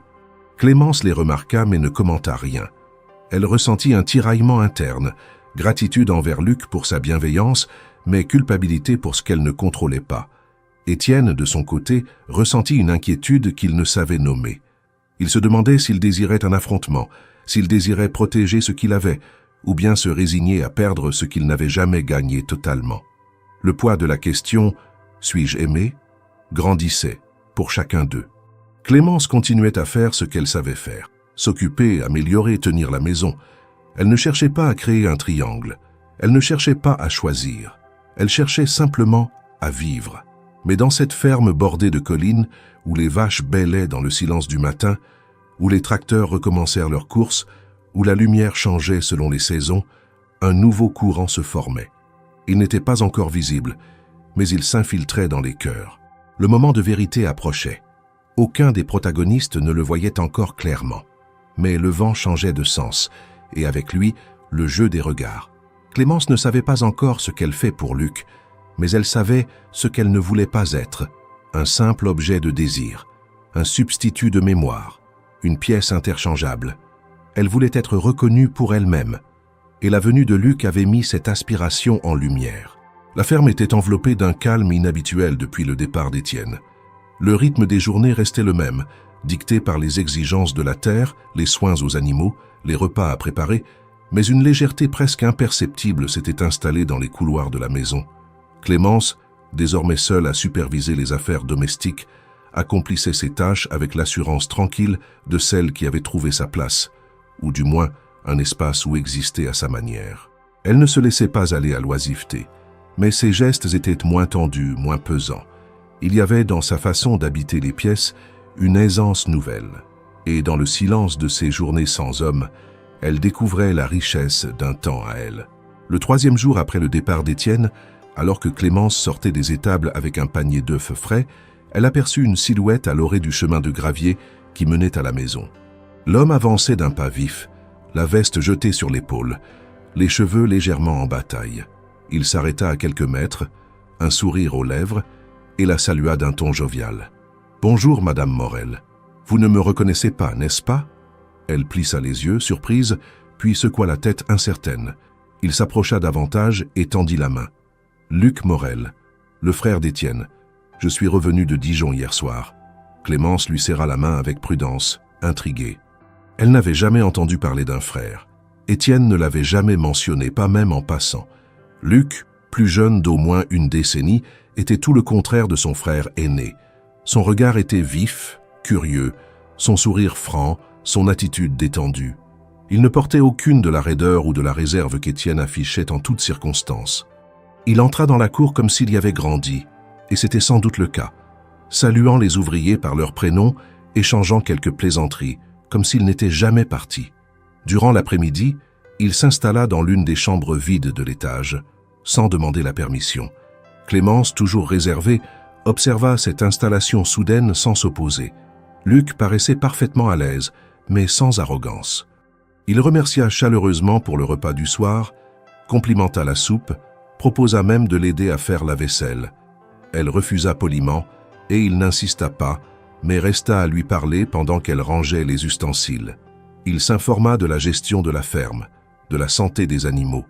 Clémence les remarqua mais ne commenta rien. Elle ressentit un tiraillement interne, gratitude envers Luc pour sa bienveillance, mais culpabilité pour ce qu'elle ne contrôlait pas. Étienne, de son côté, ressentit une inquiétude qu'il ne savait nommer. Il se demandait s'il désirait un affrontement, s'il désirait protéger ce qu'il avait, ou bien se résigner à perdre ce qu'il n'avait jamais gagné totalement. Le poids de la question « suis-je aimé ?» grandissait pour chacun d'eux. Clémence continuait à faire ce qu'elle savait faire, s'occuper, améliorer, tenir la maison. Elle ne cherchait pas à créer un triangle, elle ne cherchait pas à choisir, elle cherchait simplement à vivre. Mais dans cette ferme bordée de collines, où les vaches bêlaient dans le silence du matin, où les tracteurs recommencèrent leur course, où la lumière changeait selon les saisons, un nouveau courant se formait. Il n'était pas encore visible, mais il s'infiltrait dans les cœurs. Le moment de vérité approchait. Aucun des protagonistes ne le voyait encore clairement. Mais le vent changeait de sens, et avec lui, le jeu des regards. Clémence ne savait pas encore ce qu'elle fait pour Luc, mais elle savait ce qu'elle ne voulait pas être, un simple objet de désir, un substitut de mémoire, une pièce interchangeable. Elle voulait être reconnue pour elle-même, et la venue de Luc avait mis cette aspiration en lumière. La ferme était enveloppée d'un calme inhabituel depuis le départ d'Étienne. Le rythme des journées restait le même, dicté par les exigences de la terre, les soins aux animaux, les repas à préparer, mais une légèreté presque imperceptible s'était installée dans les couloirs de la maison. Clémence, désormais seule à superviser les affaires domestiques, accomplissait ses tâches avec l'assurance tranquille de celle qui avait trouvé sa place, ou du moins un espace où exister à sa manière. Elle ne se laissait pas aller à l'oisiveté, mais ses gestes étaient moins tendus, moins pesants. Il y avait dans sa façon d'habiter les pièces une aisance nouvelle, et dans le silence de ces journées sans homme, elle découvrait la richesse d'un temps à elle. Le 3e jour après le départ d'Étienne, alors que Clémence sortait des étables avec un panier d'œufs frais, elle aperçut une silhouette à l'orée du chemin de gravier qui menait à la maison. L'homme avançait d'un pas vif, la veste jetée sur l'épaule, les cheveux légèrement en bataille. Il s'arrêta à quelques mètres, un sourire aux lèvres, et la salua d'un ton jovial. « Bonjour, Madame Morel. Vous ne me reconnaissez pas, n'est-ce pas ?» Elle plissa les yeux, surprise, puis secoua la tête incertaine. Il s'approcha davantage et tendit la main. « Luc Morel, le frère d'Étienne. Je suis revenu de Dijon hier soir. » Clémence lui serra la main avec prudence, intriguée. Elle n'avait jamais entendu parler d'un frère. Étienne ne l'avait jamais mentionné, pas même en passant. Luc, plus jeune d'au moins une décennie, était tout le contraire de son frère aîné. Son regard était vif, curieux, son sourire franc, son attitude détendue. Il ne portait aucune de la raideur ou de la réserve qu'Étienne affichait en toutes circonstances. Il entra dans la cour comme s'il y avait grandi, et c'était sans doute le cas, saluant les ouvriers par leurs prénoms, échangeant quelques plaisanteries, comme s'il n'était jamais parti. Durant l'après-midi, il s'installa dans l'une des chambres vides de l'étage, sans demander la permission. Clémence, toujours réservée, observa cette installation soudaine sans s'opposer. Luc paraissait parfaitement à l'aise, mais sans arrogance. Il remercia chaleureusement pour le repas du soir, complimenta la soupe, proposa même de l'aider à faire la vaisselle. Elle refusa poliment, et il n'insista pas, mais resta à lui parler pendant qu'elle rangeait les ustensiles. Il s'informa de la gestion de la ferme, de la santé des animaux,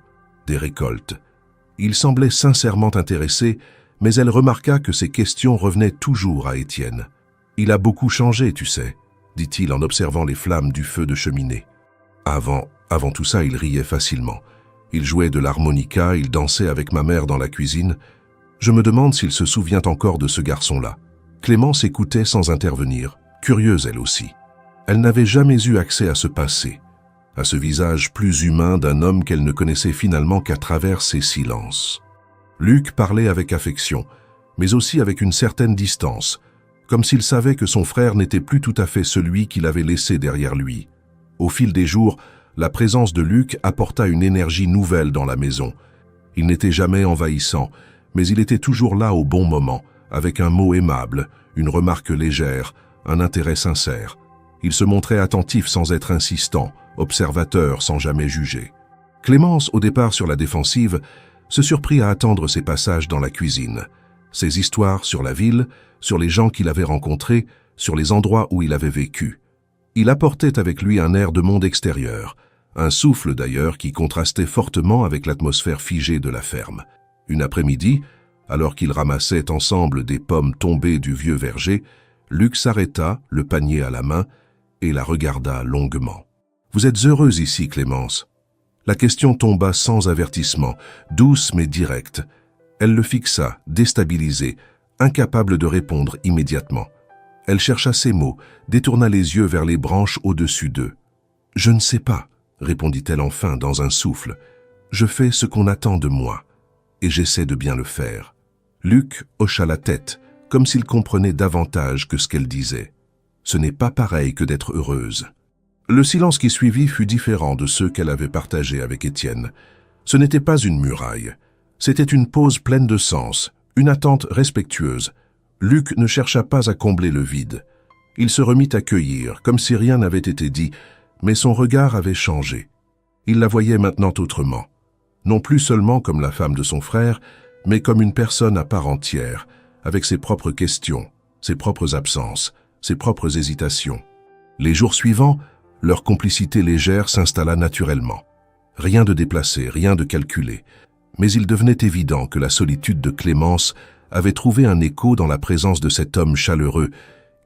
des récoltes. Il semblait sincèrement intéressé, mais elle remarqua que ses questions revenaient toujours à Étienne. « Il a beaucoup changé, tu sais », dit-il en observant les flammes du feu de cheminée. Avant tout ça, il riait facilement. Il jouait de l'harmonica, il dansait avec ma mère dans la cuisine. Je me demande s'il se souvient encore de ce garçon-là. Clémence écoutait sans intervenir, curieuse elle aussi. Elle n'avait jamais eu accès à ce passé, à ce visage plus humain d'un homme qu'elle ne connaissait finalement qu'à travers ses silences. Luc parlait avec affection, mais aussi avec une certaine distance, comme s'il savait que son frère n'était plus tout à fait celui qu'il avait laissé derrière lui. Au fil des jours, la présence de Luc apporta une énergie nouvelle dans la maison. Il n'était jamais envahissant, mais il était toujours là au bon moment, avec un mot aimable, une remarque légère, un intérêt sincère. Il se montrait attentif sans être insistant, observateur sans jamais juger. Clémence, au départ sur la défensive, se surprit à attendre ses passages dans la cuisine, ses histoires sur la ville, sur les gens qu'il avait rencontrés, sur les endroits où il avait vécu. Il apportait avec lui un air de monde extérieur, un souffle d'ailleurs qui contrastait fortement avec l'atmosphère figée de la ferme. Une après-midi, alors qu'ils ramassaient ensemble des pommes tombées du vieux verger, Luc s'arrêta, le panier à la main, et la regarda longuement. « Vous êtes heureuse ici, Clémence ?» La question tomba sans avertissement, douce mais directe. Elle le fixa, déstabilisée, incapable de répondre immédiatement. Elle chercha ses mots, détourna les yeux vers les branches au-dessus d'eux. « Je ne sais pas, » répondit-elle enfin dans un souffle. « Je fais ce qu'on attend de moi, et j'essaie de bien le faire. » Luc hocha la tête, comme s'il comprenait davantage que ce qu'elle disait. Ce n'est pas pareil que d'être heureuse. Le silence qui suivit fut différent de ceux qu'elle avait partagés avec Étienne. Ce n'était pas une muraille. C'était une pause pleine de sens, une attente respectueuse. Luc ne chercha pas à combler le vide. Il se remit à cueillir, comme si rien n'avait été dit, mais son regard avait changé. Il la voyait maintenant autrement. Non plus seulement comme la femme de son frère, mais comme une personne à part entière, avec ses propres questions, ses propres absences, ses propres hésitations. Les jours suivants, leur complicité légère s'installa naturellement. Rien de déplacé, rien de calculé. Mais il devenait évident que la solitude de Clémence avait trouvé un écho dans la présence de cet homme chaleureux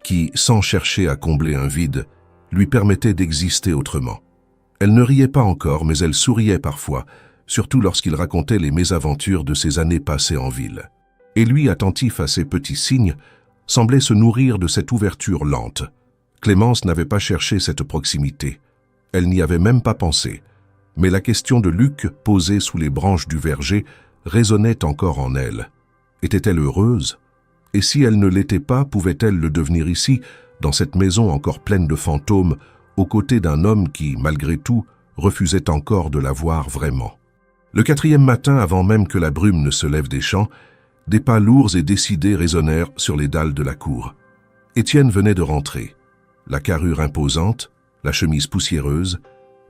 qui, sans chercher à combler un vide, lui permettait d'exister autrement. Elle ne riait pas encore, mais elle souriait parfois, surtout lorsqu'il racontait les mésaventures de ses années passées en ville. Et lui, attentif à ces petits signes, semblait se nourrir de cette ouverture lente. Clémence n'avait pas cherché cette proximité. Elle n'y avait même pas pensé. Mais la question de Luc, posée sous les branches du verger, résonnait encore en elle. Était-elle heureuse? Et si elle ne l'était pas, pouvait-elle le devenir ici, dans cette maison encore pleine de fantômes, aux côtés d'un homme qui, malgré tout, refusait encore de la voir vraiment? Le 4e matin, avant même que la brume ne se lève des champs, des pas lourds et décidés résonnèrent sur les dalles de la cour. Étienne venait de rentrer. La carrure imposante, la chemise poussiéreuse,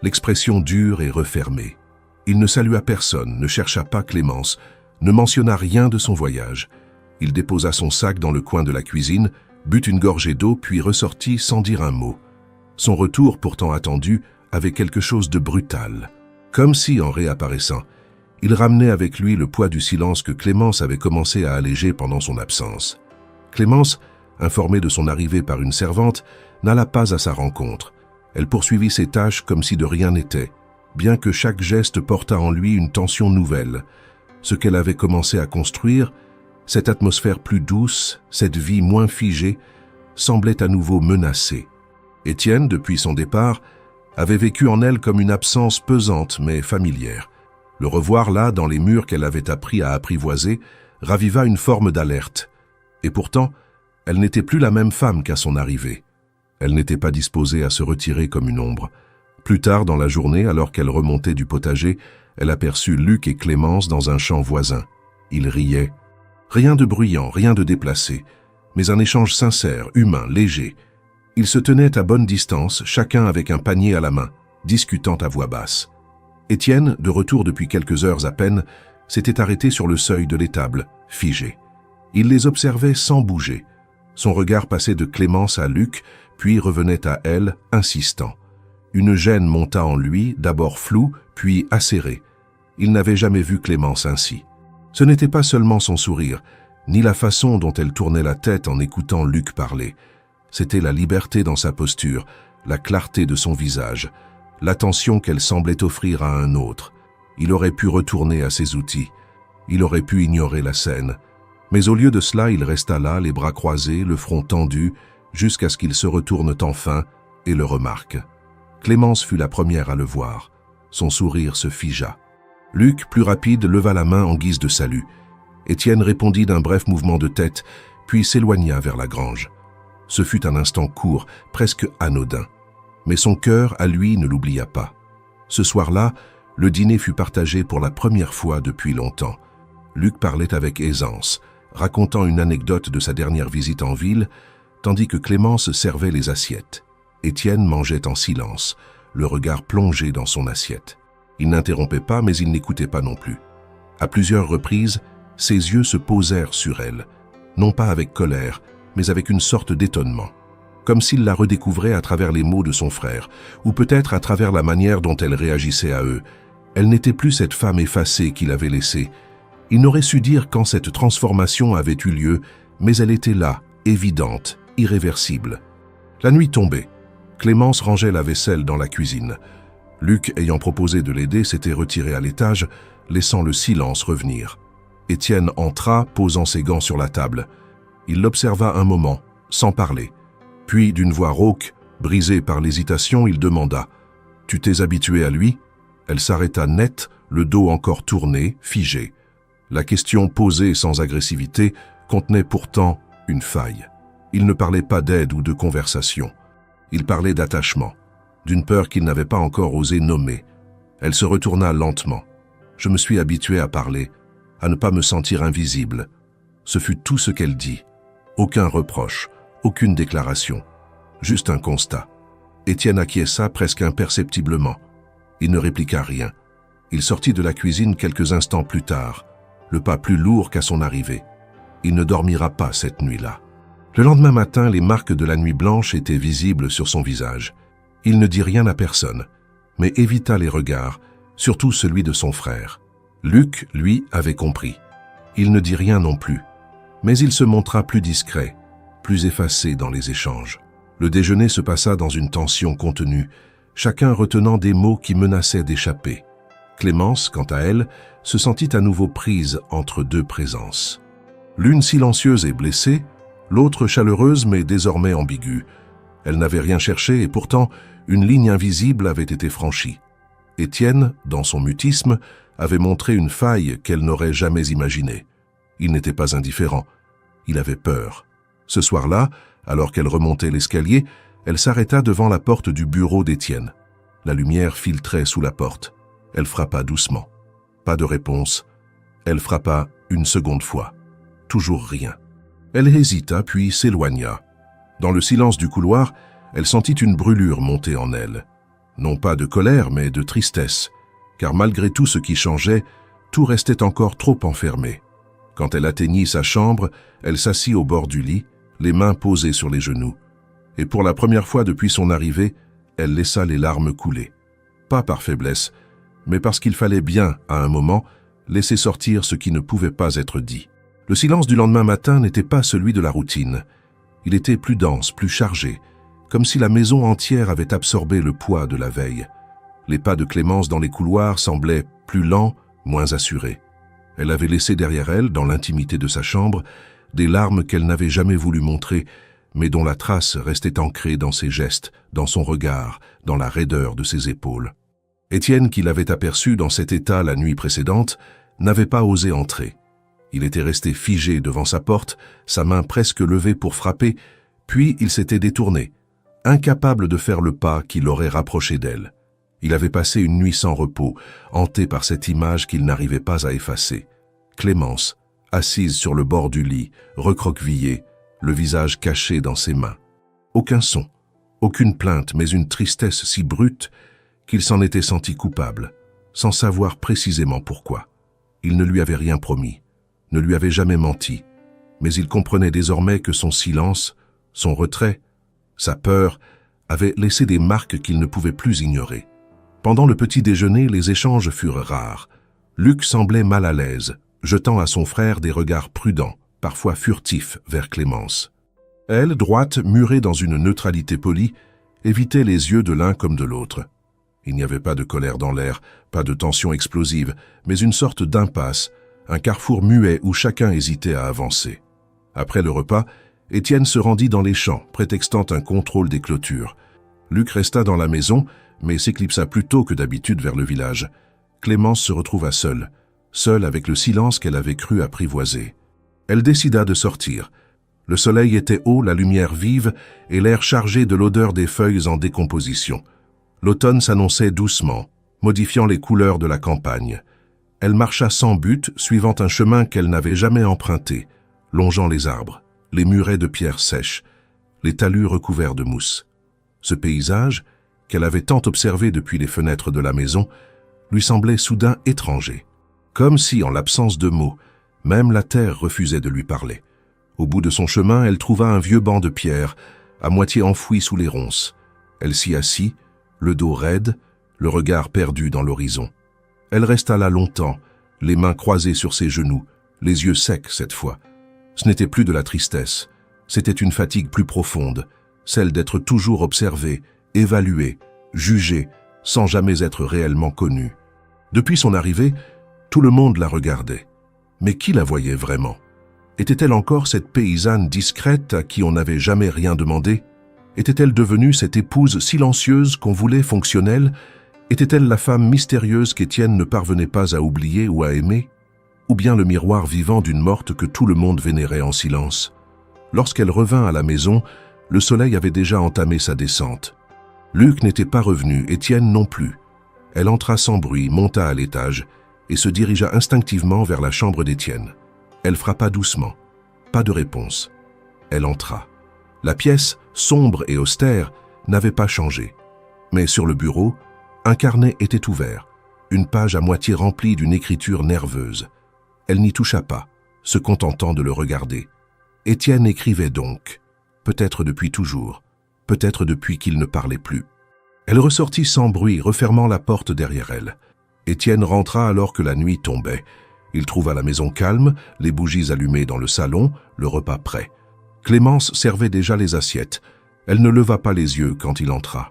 l'expression dure et refermée. Il ne salua personne, ne chercha pas Clémence, ne mentionna rien de son voyage. Il déposa son sac dans le coin de la cuisine, but une gorgée d'eau puis ressortit sans dire un mot. Son retour, pourtant attendu, avait quelque chose de brutal. Comme si, en réapparaissant, il ramenait avec lui le poids du silence que Clémence avait commencé à alléger pendant son absence. Clémence, informée de son arrivée par une servante, n'alla pas à sa rencontre. Elle poursuivit ses tâches comme si de rien n'était, bien que chaque geste portât en lui une tension nouvelle. Ce qu'elle avait commencé à construire, cette atmosphère plus douce, cette vie moins figée, semblait à nouveau menacée. Étienne, depuis son départ, avait vécu en elle comme une absence pesante mais familière. Le revoir là, dans les murs qu'elle avait appris à apprivoiser, raviva une forme d'alerte. Et pourtant, elle n'était plus la même femme qu'à son arrivée. Elle n'était pas disposée à se retirer comme une ombre. Plus tard dans la journée, alors qu'elle remontait du potager, elle aperçut Luc et Clémence dans un champ voisin. Ils riaient. Rien de bruyant, rien de déplacé, mais un échange sincère, humain, léger. Ils se tenaient à bonne distance, chacun avec un panier à la main, discutant à voix basse. Étienne, de retour depuis quelques heures à peine, s'était arrêté sur le seuil de l'étable, figé. Il les observait sans bouger. Son regard passait de Clémence à Luc, puis revenait à elle, insistant. Une gêne monta en lui, d'abord floue, puis acérée. Il n'avait jamais vu Clémence ainsi. Ce n'était pas seulement son sourire, ni la façon dont elle tournait la tête en écoutant Luc parler. C'était la liberté dans sa posture, la clarté de son visage, l'attention qu'elle semblait offrir à un autre. Il aurait pu retourner à ses outils. Il aurait pu ignorer la scène. Mais au lieu de cela, il resta là, les bras croisés, le front tendu, jusqu'à ce qu'il se retourne enfin et le remarque. Clémence fut la première à le voir. Son sourire se figea. Luc, plus rapide, leva la main en guise de salut. Étienne répondit d'un bref mouvement de tête, puis s'éloigna vers la grange. Ce fut un instant court, presque anodin. Mais son cœur, à lui, ne l'oublia pas. Ce soir-là, le dîner fut partagé pour la première fois depuis longtemps. Luc parlait avec aisance, racontant une anecdote de sa dernière visite en ville, tandis que Clémence servait les assiettes. Étienne mangeait en silence, le regard plongé dans son assiette. Il n'interrompait pas, mais il n'écoutait pas non plus. À plusieurs reprises, ses yeux se posèrent sur elle, non pas avec colère, mais avec une sorte d'étonnement, comme s'il la redécouvrait à travers les mots de son frère, ou peut-être à travers la manière dont elle réagissait à eux. Elle n'était plus cette femme effacée qu'il avait laissée. Il n'aurait su dire quand cette transformation avait eu lieu, mais elle était là, évidente, irréversible. La nuit tombait. Clémence rangeait la vaisselle dans la cuisine. Luc, ayant proposé de l'aider, s'était retiré à l'étage, laissant le silence revenir. Étienne entra, posant ses gants sur la table. Il l'observa un moment, sans parler. Puis, d'une voix rauque, brisée par l'hésitation, il demanda « Tu t'es habitué à lui ?» Elle s'arrêta net, le dos encore tourné, figé. La question posée sans agressivité contenait pourtant une faille. Il ne parlait pas d'aide ou de conversation. Il parlait d'attachement, d'une peur qu'il n'avait pas encore osé nommer. Elle se retourna lentement. Je me suis habitué à parler, à ne pas me sentir invisible. Ce fut tout ce qu'elle dit. Aucun reproche, aucune déclaration, juste un constat. Étienne acquiesça presque imperceptiblement. Il ne répliqua rien. Il sortit de la cuisine quelques instants plus tard, le pas plus lourd qu'à son arrivée. Il ne dormira pas cette nuit-là. Le lendemain matin, les marques de la nuit blanche étaient visibles sur son visage. Il ne dit rien à personne, mais évita les regards, surtout celui de son frère. Luc, lui, avait compris. Il ne dit rien non plus, mais il se montra plus discret, plus effacé dans les échanges. Le déjeuner se passa dans une tension contenue, chacun retenant des mots qui menaçaient d'échapper. Clémence, quant à elle, se sentit à nouveau prise entre deux présences. L'une silencieuse et blessée, l'autre chaleureuse mais désormais ambiguë. Elle n'avait rien cherché et pourtant une ligne invisible avait été franchie. Étienne, dans son mutisme, avait montré une faille qu'elle n'aurait jamais imaginée. Il n'était pas indifférent. Il avait peur. Ce soir-là, alors qu'elle remontait l'escalier, elle s'arrêta devant la porte du bureau d'Étienne. La lumière filtrait sous la porte. Elle frappa doucement. Pas de réponse. Elle frappa une seconde fois. Toujours rien. Elle hésita puis s'éloigna. Dans le silence du couloir, elle sentit une brûlure monter en elle. Non pas de colère, mais de tristesse, car malgré tout ce qui changeait, tout restait encore trop enfermé. Quand elle atteignit sa chambre, elle s'assit au bord du lit, les mains posées sur les genoux. Et pour la première fois depuis son arrivée, elle laissa les larmes couler. Pas par faiblesse, mais parce qu'il fallait bien, à un moment, laisser sortir ce qui ne pouvait pas être dit. Le silence du lendemain matin n'était pas celui de la routine. Il était plus dense, plus chargé, comme si la maison entière avait absorbé le poids de la veille. Les pas de Clémence dans les couloirs semblaient plus lents, moins assurés. Elle avait laissé derrière elle, dans l'intimité de sa chambre, des larmes qu'elle n'avait jamais voulu montrer, mais dont la trace restait ancrée dans ses gestes, dans son regard, dans la raideur de ses épaules. Étienne, qui l'avait aperçue dans cet état la nuit précédente, n'avait pas osé entrer. Il était resté figé devant sa porte, sa main presque levée pour frapper, puis il s'était détourné, incapable de faire le pas qui l'aurait rapproché d'elle. Il avait passé une nuit sans repos, hanté par cette image qu'il n'arrivait pas à effacer. Clémence, assise sur le bord du lit, recroquevillée, le visage caché dans ses mains. Aucun son, aucune plainte, mais une tristesse si brute qu'il s'en était senti coupable, sans savoir précisément pourquoi. Il ne lui avait rien promis, ne lui avait jamais menti, mais il comprenait désormais que son silence, son retrait, sa peur, avaient laissé des marques qu'il ne pouvait plus ignorer. Pendant le petit déjeuner, les échanges furent rares. Luc semblait mal à l'aise, jetant à son frère des regards prudents, parfois furtifs, vers Clémence. Elle, droite, murée dans une neutralité polie, évitait les yeux de l'un comme de l'autre. Il n'y avait pas de colère dans l'air, pas de tension explosive, mais une sorte d'impasse, un carrefour muet où chacun hésitait à avancer. Après le repas, Étienne se rendit dans les champs, prétextant un contrôle des clôtures. Luc resta dans la maison, mais s'éclipsa plus tôt que d'habitude vers le village. Clémence se retrouva seule avec le silence qu'elle avait cru apprivoiser. Elle décida de sortir. Le soleil était haut, la lumière vive et l'air chargé de l'odeur des feuilles en décomposition. L'automne s'annonçait doucement, modifiant les couleurs de la campagne. Elle marcha sans but, suivant un chemin qu'elle n'avait jamais emprunté, longeant les arbres, les murets de pierres sèches, les talus recouverts de mousse. Ce paysage, qu'elle avait tant observé depuis les fenêtres de la maison, lui semblait soudain étranger. comme si, en l'absence de mots, même la terre refusait de lui parler. Au bout de son chemin, elle trouva un vieux banc de pierre, à moitié enfoui sous les ronces. Elle s'y assit, le dos raide, le regard perdu dans l'horizon. Elle resta là longtemps, les mains croisées sur ses genoux, les yeux secs cette fois. Ce n'était plus de la tristesse, c'était une fatigue plus profonde, celle d'être toujours observée, évaluée, jugée, sans jamais être réellement connue. Depuis son arrivée, tout le monde la regardait. Mais qui la voyait vraiment? Était-elle encore cette paysanne discrète à qui on n'avait jamais rien demandé? Était-elle devenue cette épouse silencieuse qu'on voulait fonctionnelle? Était-elle la femme mystérieuse qu'Étienne ne parvenait pas à oublier ou à aimer? Ou bien le miroir vivant d'une morte que tout le monde vénérait en silence? Lorsqu'elle revint à la maison, le soleil avait déjà entamé sa descente. Luc n'était pas revenu, Étienne non plus. Elle entra sans bruit, monta à l'étage et se dirigea instinctivement vers la chambre d'Étienne. Elle frappa doucement. Pas de réponse. Elle entra. La pièce, sombre et austère, n'avait pas changé. Mais sur le bureau, un carnet était ouvert, une page à moitié remplie d'une écriture nerveuse. Elle n'y toucha pas, se contentant de le regarder. Étienne écrivait donc, peut-être depuis toujours, peut-être depuis qu'il ne parlait plus. Elle ressortit sans bruit, refermant la porte derrière elle. Étienne rentra alors que la nuit tombait. Il trouva la maison calme, les bougies allumées dans le salon, le repas prêt. Clémence servait déjà les assiettes. Elle ne leva pas les yeux quand il entra.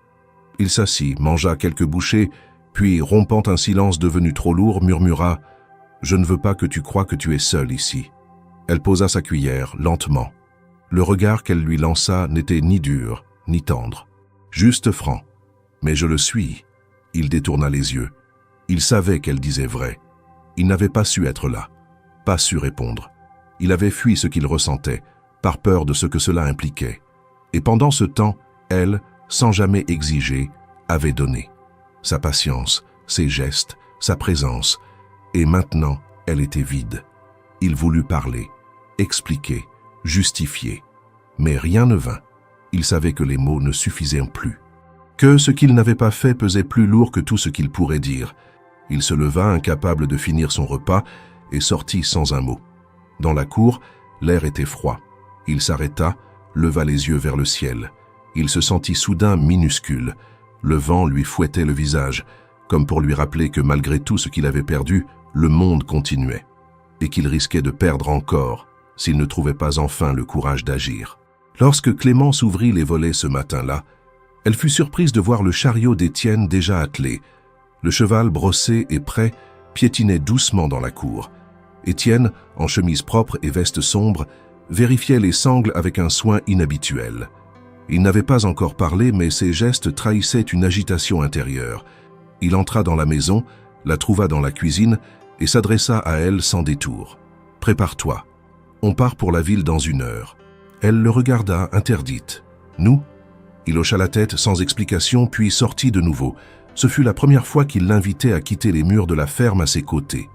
Il s'assit, mangea quelques bouchées, puis, rompant un silence devenu trop lourd, murmura « Je ne veux pas que tu croies que tu es seul ici. » Elle posa sa cuillère, lentement. Le regard qu'elle lui lança n'était ni dur, ni tendre. Juste franc. « Mais je le suis. » Il détourna les yeux. Il savait qu'elle disait vrai. Il n'avait pas su être là, pas su répondre. Il avait fui ce qu'il ressentait, par peur de ce que cela impliquait. Et pendant ce temps, elle, sans jamais exiger, avait donné. Sa patience, ses gestes, sa présence. Et maintenant, elle était vide. Il voulut parler, expliquer, justifier. Mais rien ne vint. Il savait que les mots ne suffisaient plus. Que ce qu'il n'avait pas fait pesait plus lourd que tout ce qu'il pourrait dire. Il se leva, incapable de finir son repas, et sortit sans un mot. Dans la cour, l'air était froid. Il s'arrêta, leva les yeux vers le ciel. Il se sentit soudain minuscule. Le vent lui fouettait le visage, comme pour lui rappeler que malgré tout ce qu'il avait perdu, le monde continuait, et qu'il risquait de perdre encore s'il ne trouvait pas enfin le courage d'agir. Lorsque Clémence ouvrit les volets ce matin-là, elle fut surprise de voir le chariot d'Étienne déjà attelé. Le cheval brossé et prêt piétinait doucement dans la cour. Étienne, en chemise propre et veste sombre, vérifiait les sangles avec un soin inhabituel. Il n'avait pas encore parlé, mais ses gestes trahissaient une agitation intérieure. Il entra dans la maison, la trouva dans la cuisine et s'adressa à elle sans détour. « Prépare-toi. On part pour la ville dans 1 heure. » Elle le regarda, interdite. « Nous ?» Il hocha la tête sans explication, puis sortit de nouveau. Ce fut la première fois qu'il l'invitait à quitter les murs de la ferme à ses côtés.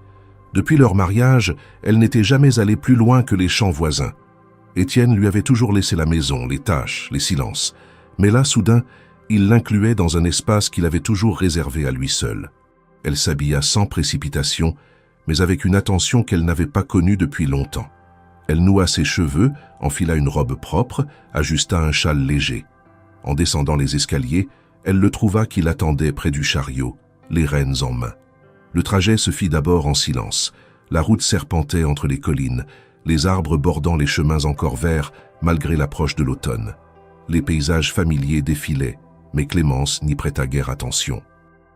Depuis leur mariage, elle n'était jamais allée plus loin que les champs voisins. Étienne lui avait toujours laissé la maison, les tâches, les silences. Mais là, soudain, il l'incluait dans un espace qu'il avait toujours réservé à lui seul. Elle s'habilla sans précipitation, mais avec une attention qu'elle n'avait pas connue depuis longtemps. Elle noua ses cheveux, enfila une robe propre, ajusta un châle léger. En descendant les escaliers, elle le trouva qui l'attendait près du chariot, les rênes en main. Le trajet se fit d'abord en silence. La route serpentait entre les collines, les arbres bordant les chemins encore verts malgré l'approche de l'automne. Les paysages familiers défilaient, mais Clémence n'y prêta guère attention.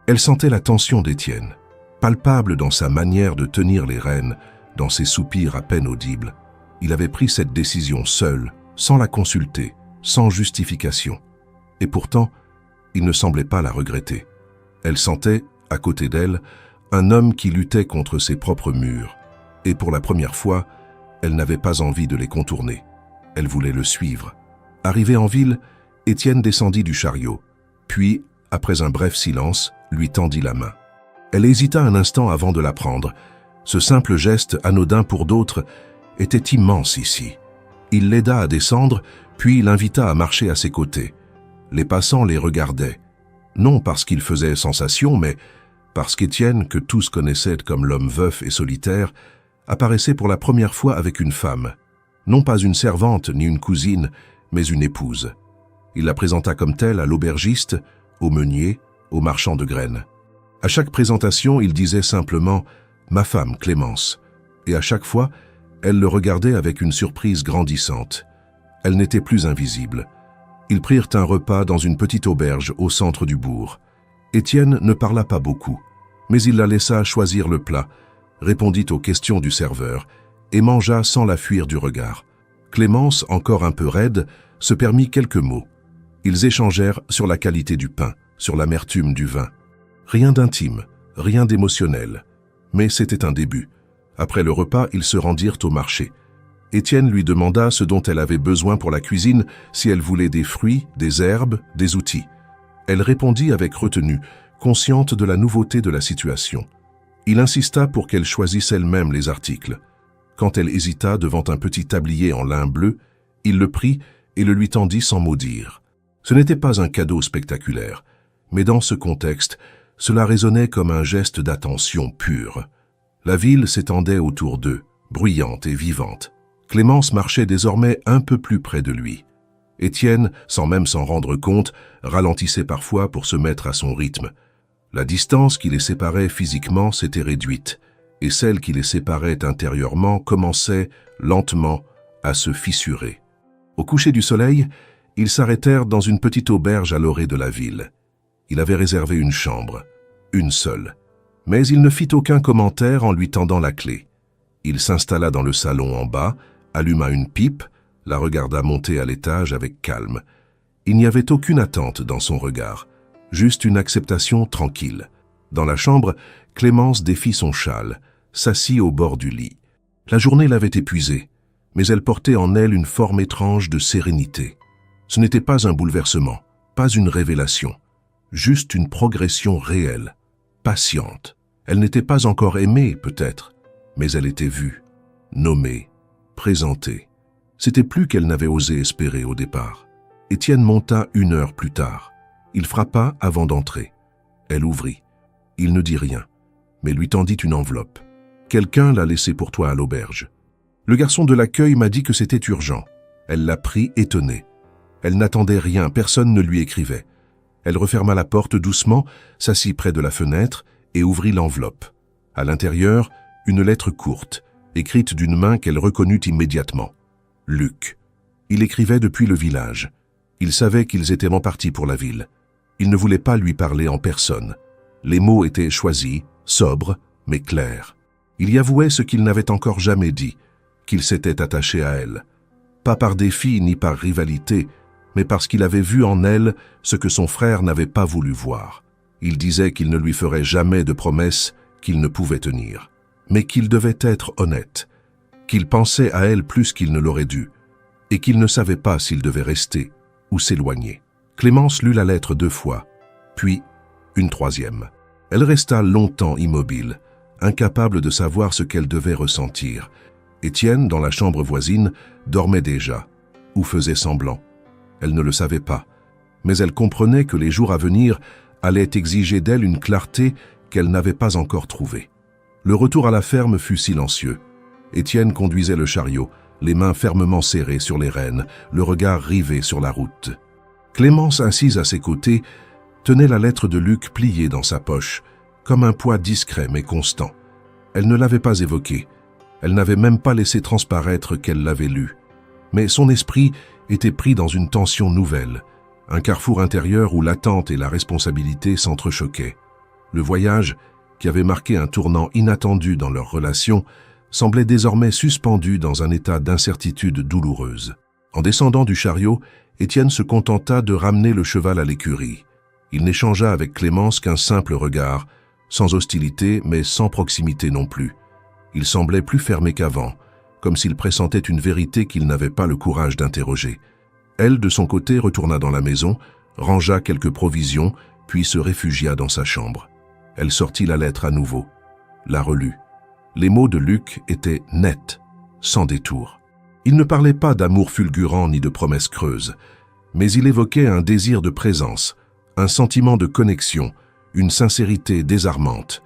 Elle sentait la tension d'Étienne, palpable dans sa manière de tenir les rênes, dans ses soupirs à peine audibles. Il avait pris cette décision seul, sans la consulter, sans justification. Et pourtant, il ne semblait pas la regretter. Elle sentait, à côté d'elle, un homme qui luttait contre ses propres murs. Et pour la première fois, elle n'avait pas envie de les contourner. Elle voulait le suivre. Arrivé en ville, Étienne descendit du chariot, puis, après un bref silence, lui tendit la main. Elle hésita un instant avant de la prendre. Ce simple geste, anodin pour d'autres, était immense ici. Il l'aida à descendre, puis l'invita à marcher à ses côtés. Les passants les regardaient, non parce qu'il faisait sensation, mais parce qu'Étienne, que tous connaissaient comme l'homme veuf et solitaire, apparaissait pour la première fois avec une femme, non pas une servante ni une cousine, mais une épouse. Il la présenta comme telle à l'aubergiste, au meunier, au marchand de graines. À chaque présentation, il disait simplement « ma femme, Clémence », et à chaque fois, elle le regardait avec une surprise grandissante. Elle n'était plus invisible. Ils prirent un repas dans une petite auberge au centre du bourg. Étienne ne parla pas beaucoup, mais il la laissa choisir le plat, répondit aux questions du serveur et mangea sans la fuir du regard. Clémence, encore un peu raide, se permit quelques mots. Ils échangèrent sur la qualité du pain, sur l'amertume du vin. Rien d'intime, rien d'émotionnel. Mais c'était un début. Après le repas, ils se rendirent au marché. Étienne lui demanda ce dont elle avait besoin pour la cuisine, si elle voulait des fruits, des herbes, des outils. Elle répondit avec retenue, consciente de la nouveauté de la situation. Il insista pour qu'elle choisisse elle-même les articles. Quand elle hésita devant un petit tablier en lin bleu, il le prit et le lui tendit sans mot dire. Ce n'était pas un cadeau spectaculaire, mais dans ce contexte, cela résonnait comme un geste d'attention pure. La ville s'étendait autour d'eux, bruyante et vivante. Clémence marchait désormais un peu plus près de lui. Étienne, sans même s'en rendre compte, ralentissait parfois pour se mettre à son rythme. La distance qui les séparait physiquement s'était réduite, et celle qui les séparait intérieurement commençait, lentement, à se fissurer. Au coucher du soleil, ils s'arrêtèrent dans une petite auberge à l'orée de la ville. Il avait réservé une chambre, une seule. Mais il ne fit aucun commentaire en lui tendant la clé. Il s'installa dans le salon en bas, alluma une pipe, la regarda monter à l'étage avec calme. Il n'y avait aucune attente dans son regard, juste une acceptation tranquille. Dans la chambre, Clémence défit son châle, s'assit au bord du lit. La journée l'avait épuisée, mais elle portait en elle une forme étrange de sérénité. Ce n'était pas un bouleversement, pas une révélation, juste une progression réelle, patiente. Elle n'était pas encore aimée, peut-être, mais elle était vue, nommée, présentée. C'était plus qu'elle n'avait osé espérer au départ. Étienne monta 1 heure plus tard. Il frappa avant d'entrer. Elle ouvrit. Il ne dit rien, mais lui tendit une enveloppe. « Quelqu'un l'a laissée pour toi à l'auberge. » Le garçon de l'accueil m'a dit que c'était urgent. Elle l'a pris étonnée. Elle n'attendait rien, personne ne lui écrivait. Elle referma la porte doucement, s'assit près de la fenêtre et ouvrit l'enveloppe. À l'intérieur, une lettre courte, écrite d'une main qu'elle reconnut immédiatement. Luc. Il écrivait depuis le village. Il savait qu'ils étaient en partie pour la ville. Il ne voulait pas lui parler en personne. Les mots étaient choisis, sobres, mais clairs. Il y avouait ce qu'il n'avait encore jamais dit, qu'il s'était attaché à elle. Pas par défi ni par rivalité, mais parce qu'il avait vu en elle ce que son frère n'avait pas voulu voir. Il disait qu'il ne lui ferait jamais de promesses qu'il ne pouvait tenir, mais qu'il devait être honnête, qu'il pensait à elle plus qu'il ne l'aurait dû, et qu'il ne savait pas s'il devait rester ou s'éloigner. Clémence lut la lettre 2 fois, puis une 3e. Elle resta longtemps immobile, incapable de savoir ce qu'elle devait ressentir. Étienne, dans la chambre voisine, dormait déjà, ou faisait semblant. Elle ne le savait pas, mais elle comprenait que les jours à venir allaient exiger d'elle une clarté qu'elle n'avait pas encore trouvée. Le retour à la ferme fut silencieux. Étienne conduisait le chariot, les mains fermement serrées sur les rênes, le regard rivé sur la route. Clémence, assise à ses côtés, tenait la lettre de Luc pliée dans sa poche, comme un poids discret mais constant. Elle ne l'avait pas évoquée. Elle n'avait même pas laissé transparaître qu'elle l'avait lu. Mais son esprit était pris dans une tension nouvelle, un carrefour intérieur où l'attente et la responsabilité s'entrechoquaient. Le voyage, qui avait marqué un tournant inattendu dans leur relation, semblait désormais suspendu dans un état d'incertitude douloureuse. En descendant du chariot, Étienne se contenta de ramener le cheval à l'écurie. Il n'échangea avec Clémence qu'un simple regard, sans hostilité mais sans proximité non plus. Il semblait plus fermé qu'avant, comme s'il pressentait une vérité qu'il n'avait pas le courage d'interroger. Elle, de son côté, retourna dans la maison, rangea quelques provisions, puis se réfugia dans sa chambre. Elle sortit la lettre à nouveau, la relut. Les mots de Luc étaient nets, sans détour. Il ne parlait pas d'amour fulgurant ni de promesses creuses, mais il évoquait un désir de présence, un sentiment de connexion, une sincérité désarmante.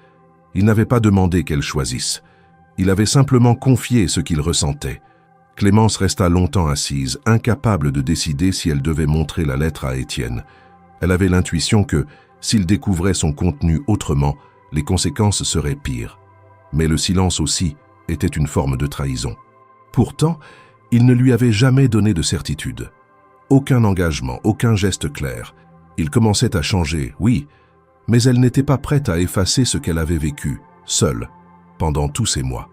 Il n'avait pas demandé qu'elle choisisse. Il avait simplement confié ce qu'il ressentait. Clémence resta longtemps assise, incapable de décider si elle devait montrer la lettre à Étienne. Elle avait l'intuition que, s'il découvrait son contenu autrement, les conséquences seraient pires. Mais le silence aussi était une forme de trahison. Pourtant, il ne lui avait jamais donné de certitude. Aucun engagement, aucun geste clair. Il commençait à changer, oui, mais elle n'était pas prête à effacer ce qu'elle avait vécu, seule, pendant tous ces mois.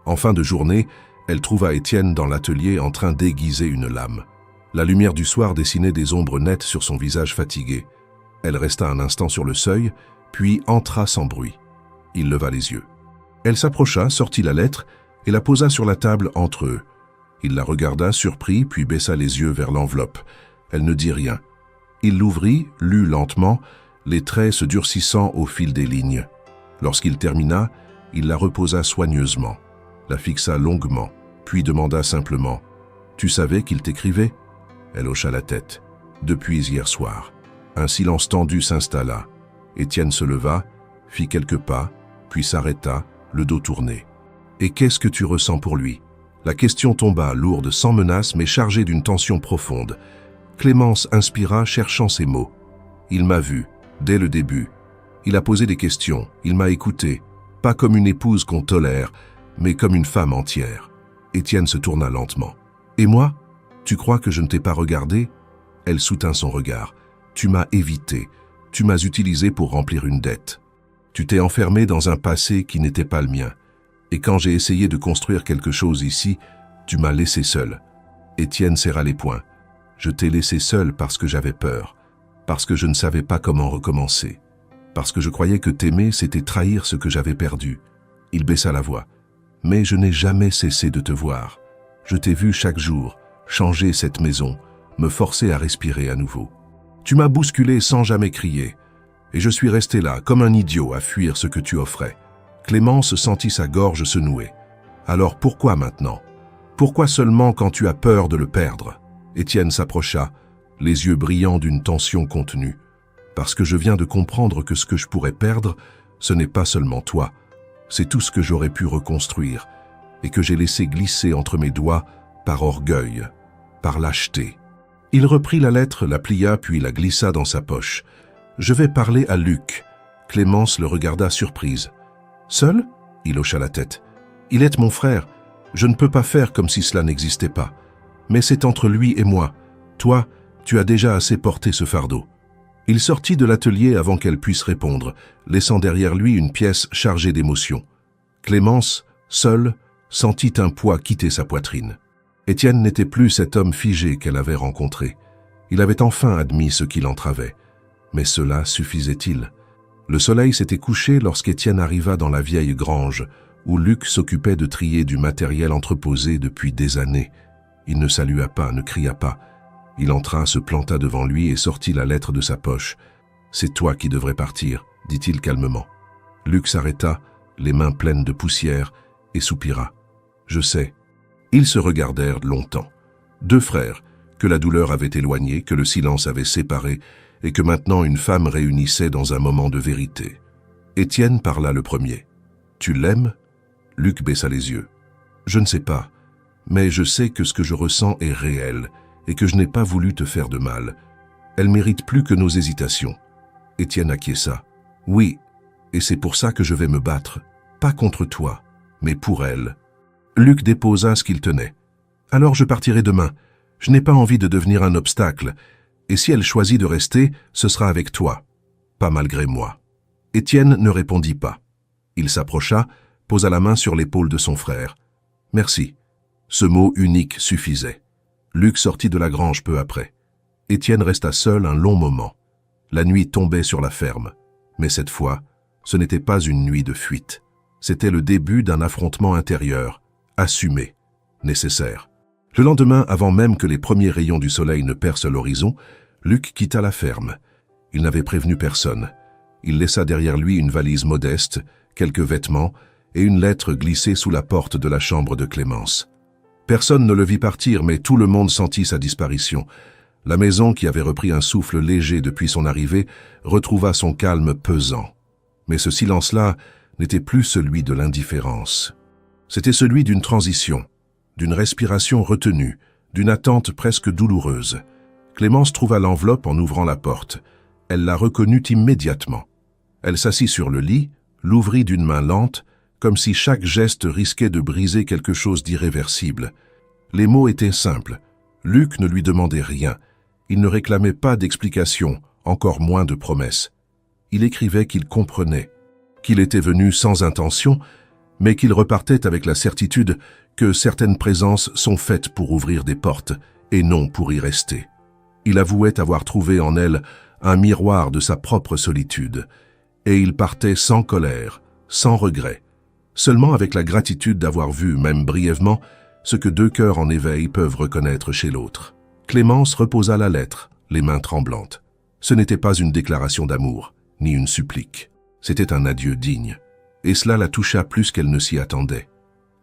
En fin de journée, elle trouva Étienne dans l'atelier en train d'aiguiser une lame. La lumière du soir dessinait des ombres nettes sur son visage fatigué. Elle resta un instant sur le seuil, puis entra sans bruit. Il leva les yeux. Elle s'approcha, sortit la lettre et la posa sur la table entre eux. Il la regarda surpris, puis baissa les yeux vers l'enveloppe. Elle ne dit rien. Il l'ouvrit, lut lentement, les traits se durcissant au fil des lignes. Lorsqu'il termina, il la reposa soigneusement, la fixa longuement, puis demanda simplement « Tu savais qu'il t'écrivait » Elle hocha la tête. « Depuis hier soir. » Un silence tendu s'installa. Étienne se leva, fit quelques pas, puis s'arrêta, le dos tourné. « Et qu'est-ce que tu ressens pour lui ?» La question tomba, lourde, sans menace, mais chargée d'une tension profonde. Clémence inspira, cherchant ses mots. « Il m'a vu, dès le début. Il a posé des questions, il m'a écouté, pas comme une épouse qu'on tolère, mais comme une femme entière. » Étienne se tourna lentement. « Et moi? Tu crois que je ne t'ai pas regardé ?» Elle soutint son regard. « Tu m'as évité, tu m'as utilisé pour remplir une dette. Tu t'es enfermé dans un passé qui n'était pas le mien. Et quand j'ai essayé de construire quelque chose ici, tu m'as laissé seul. » Étienne serra les poings. « Je t'ai laissé seul parce que j'avais peur, parce que je ne savais pas comment recommencer, parce que je croyais que t'aimer, c'était trahir ce que j'avais perdu. » Il baissa la voix. « Mais je n'ai jamais cessé de te voir. Je t'ai vu chaque jour, changer cette maison, me forcer à respirer à nouveau. Tu m'as bousculé sans jamais crier, et je suis resté là, comme un idiot, à fuir ce que tu offrais. » Clémence sentit sa gorge se nouer. « Alors pourquoi maintenant? Pourquoi seulement quand tu as peur de le perdre ?» Étienne s'approcha, les yeux brillants d'une tension contenue. « Parce que je viens de comprendre que ce que je pourrais perdre, ce n'est pas seulement toi. C'est tout ce que j'aurais pu reconstruire et que j'ai laissé glisser entre mes doigts par orgueil, par lâcheté. » Il reprit la lettre, la plia puis la glissa dans sa poche. « Je vais parler à Luc. » Clémence le regarda surprise. « Seul ?» Il hocha la tête. « Il est mon frère. Je ne peux pas faire comme si cela n'existait pas. Mais c'est entre lui et moi. Toi, tu as déjà assez porté ce fardeau. » Il sortit de l'atelier avant qu'elle puisse répondre, laissant derrière lui une pièce chargée d'émotions. Clémence, seule, sentit un poids quitter sa poitrine. Étienne n'était plus cet homme figé qu'elle avait rencontré. Il avait enfin admis ce qui l'entravait. Mais cela suffisait-il? Le soleil s'était couché lorsqu'Étienne arriva dans la vieille grange, où Luc s'occupait de trier du matériel entreposé depuis des années. Il ne salua pas, ne cria pas. Il entra, se planta devant lui et sortit la lettre de sa poche. « C'est toi qui devrais partir, » dit-il calmement. Luc s'arrêta, les mains pleines de poussière, et soupira. « Je sais. » Ils se regardèrent longtemps. Deux frères, que la douleur avait éloignés, que le silence avait séparés, et que maintenant une femme réunissait dans un moment de vérité. Étienne parla le premier. « Tu l'aimes » Luc baissa les yeux. « Je ne sais pas, mais je sais que ce que je ressens est réel, et que je n'ai pas voulu te faire de mal. Elle mérite plus que nos hésitations. » Étienne acquiesça. « Oui, et c'est pour ça que je vais me battre, pas contre toi, mais pour elle. » Luc déposa ce qu'il tenait. « Alors je partirai demain. Je n'ai pas envie de devenir un obstacle, et si elle choisit de rester, ce sera avec toi, pas malgré moi. » Étienne ne répondit pas. Il s'approcha, posa la main sur l'épaule de son frère. « Merci. » Ce mot unique suffisait. Luc sortit de la grange peu après. Étienne resta seul un long moment. La nuit tombait sur la ferme. Mais cette fois, ce n'était pas une nuit de fuite. C'était le début d'un affrontement intérieur, assumé, nécessaire. Le lendemain, avant même que les premiers rayons du soleil ne percent l'horizon, Luc quitta la ferme. Il n'avait prévenu personne. Il laissa derrière lui une valise modeste, quelques vêtements et une lettre glissée sous la porte de la chambre de Clémence. Personne ne le vit partir, mais tout le monde sentit sa disparition. La maison, qui avait repris un souffle léger depuis son arrivée, retrouva son calme pesant. Mais ce silence-là n'était plus celui de l'indifférence. C'était celui d'une transition, d'une respiration retenue, d'une attente presque douloureuse. Clémence trouva l'enveloppe en ouvrant la porte. Elle la reconnut immédiatement. Elle s'assit sur le lit, l'ouvrit d'une main lente, comme si chaque geste risquait de briser quelque chose d'irréversible. Les mots étaient simples. Luc ne lui demandait rien. Il ne réclamait pas d'explication, encore moins de promesses. Il écrivait qu'il comprenait, qu'il était venu sans intention, mais qu'il repartait avec la certitude que certaines présences sont faites pour ouvrir des portes et non pour y rester. Il avouait avoir trouvé en elle un miroir de sa propre solitude, et il partait sans colère, sans regret, seulement avec la gratitude d'avoir vu, même brièvement, ce que deux cœurs en éveil peuvent reconnaître chez l'autre. Clémence reposa la lettre, les mains tremblantes. Ce n'était pas une déclaration d'amour, ni une supplique. C'était un adieu digne, et cela la toucha plus qu'elle ne s'y attendait.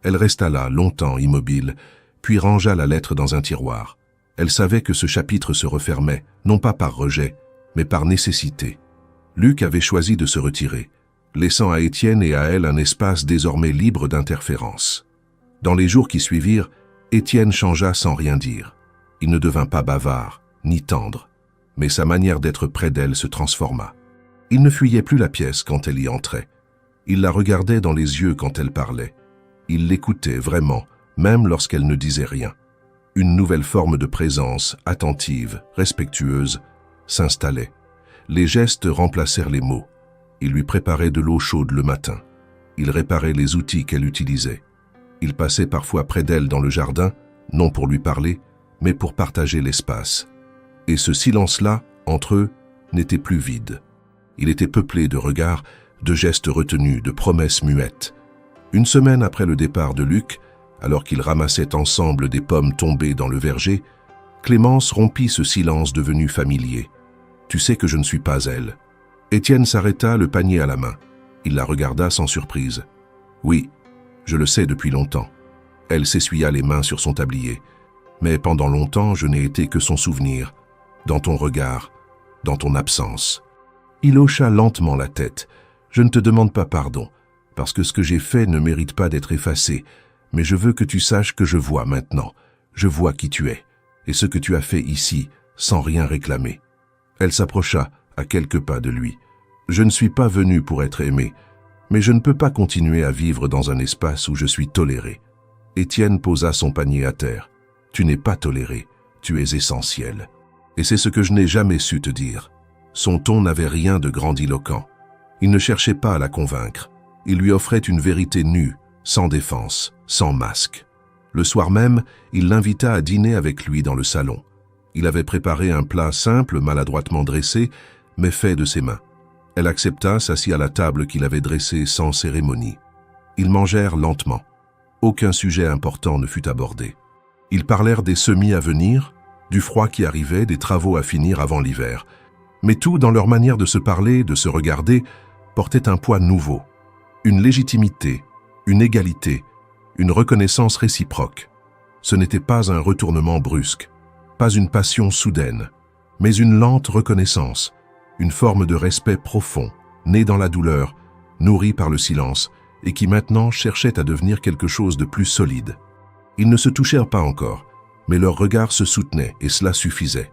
Elle resta là, longtemps immobile, puis rangea la lettre dans un tiroir. Elle savait que ce chapitre se refermait, non pas par rejet, mais par nécessité. Luc avait choisi de se retirer, laissant à Étienne et à elle un espace désormais libre d'interférences. Dans les jours qui suivirent, Étienne changea sans rien dire. Il ne devint pas bavard, ni tendre, mais sa manière d'être près d'elle se transforma. Il ne fuyait plus la pièce quand elle y entrait. Il la regardait dans les yeux quand elle parlait. Il l'écoutait vraiment, même lorsqu'elle ne disait rien. Une nouvelle forme de présence, attentive, respectueuse, s'installait. Les gestes remplacèrent les mots. Il lui préparait de l'eau chaude le matin. Il réparait les outils qu'elle utilisait. Il passait parfois près d'elle dans le jardin, non pour lui parler, mais pour partager l'espace. Et ce silence-là, entre eux, n'était plus vide. Il était peuplé de regards, de gestes retenus, de promesses muettes. Une semaine après le départ de Luc, alors qu'ils ramassaient ensemble des pommes tombées dans le verger, Clémence rompit ce silence devenu familier. « Tu sais que je ne suis pas elle. » Étienne s'arrêta, le panier à la main. Il la regarda sans surprise. « Oui, je le sais depuis longtemps. » Elle s'essuya les mains sur son tablier. « Mais pendant longtemps, je n'ai été que son souvenir, dans ton regard, dans ton absence. » Il hocha lentement la tête. « Je ne te demande pas pardon, parce que ce que j'ai fait ne mérite pas d'être effacé, mais je veux que tu saches que je vois maintenant. Je vois qui tu es, et ce que tu as fait ici, sans rien réclamer. » Elle s'approcha, à quelques pas de lui. « Je ne suis pas venu pour être aimé, mais je ne peux pas continuer à vivre dans un espace où je suis toléré. » Étienne posa son panier à terre. « Tu n'es pas toléré, tu es essentiel. Et c'est ce que je n'ai jamais su te dire. » Son ton n'avait rien de grandiloquent. Il ne cherchait pas à la convaincre. Il lui offrait une vérité nue, sans défense, sans masque. Le soir même, il l'invita à dîner avec lui dans le salon. Il avait préparé un plat simple, maladroitement dressé, mais fait de ses mains. Elle accepta, s'assit à la table qu'il avait dressée sans cérémonie. Ils mangèrent lentement. Aucun sujet important ne fut abordé. Ils parlèrent des semis à venir, du froid qui arrivait, des travaux à finir avant l'hiver. Mais tout, dans leur manière de se parler, de se regarder, portait un poids nouveau. Une légitimité, une égalité, une reconnaissance réciproque. Ce n'était pas un retournement brusque, pas une passion soudaine, mais une lente reconnaissance, une forme de respect profond, né dans la douleur, nourri par le silence, et qui maintenant cherchait à devenir quelque chose de plus solide. Ils ne se touchèrent pas encore, mais leurs regards se soutenaient, et cela suffisait.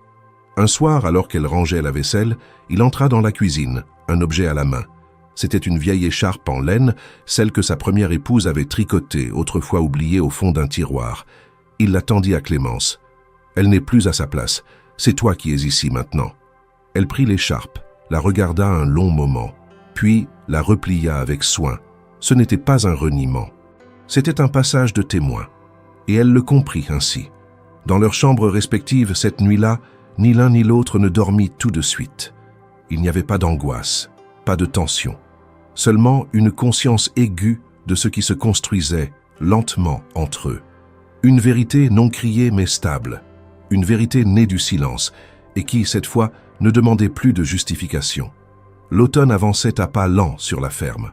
Un soir, alors qu'elle rangeait la vaisselle, il entra dans la cuisine, un objet à la main. C'était une vieille écharpe en laine, celle que sa première épouse avait tricotée, autrefois oubliée au fond d'un tiroir. Il la tendit à Clémence. « Elle n'est plus à sa place. C'est toi qui es ici maintenant. » Elle prit l'écharpe, la regarda un long moment, puis la replia avec soin. Ce n'était pas un reniement. C'était un passage de témoin. Et elle le comprit ainsi. Dans leurs chambres respectives, cette nuit-là, ni l'un ni l'autre ne dormit tout de suite. Il n'y avait pas d'angoisse, pas de tension. Seulement une conscience aiguë de ce qui se construisait lentement entre eux. Une vérité non criée mais stable. Une vérité née du silence et qui, cette fois, ne demandait plus de justification. L'automne avançait à pas lents sur la ferme.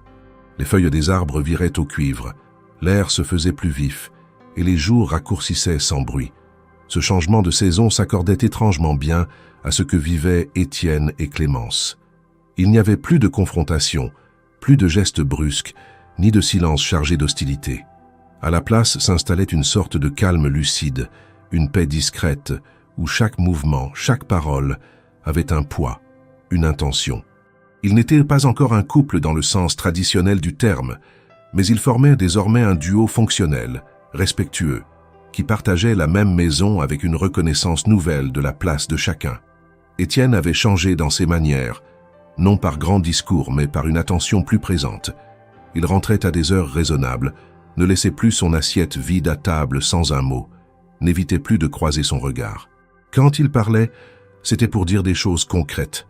Les feuilles des arbres viraient au cuivre. L'air se faisait plus vif et les jours raccourcissaient sans bruit. Ce changement de saison s'accordait étrangement bien à ce que vivaient Étienne et Clémence. Il n'y avait plus de confrontation, plus de gestes brusques, ni de silence chargé d'hostilité. À la place s'installait une sorte de calme lucide, une paix discrète, où chaque mouvement, chaque parole avait un poids, une intention. Ils n'étaient pas encore un couple dans le sens traditionnel du terme, mais ils formaient désormais un duo fonctionnel, respectueux, qui partageait la même maison avec une reconnaissance nouvelle de la place de chacun. Étienne avait changé dans ses manières, non par grands discours, mais par une attention plus présente. Il rentrait à des heures raisonnables, ne laissait plus son assiette vide à table sans un mot, n'évitait plus de croiser son regard. Quand il parlait, c'était pour dire des choses concrètes,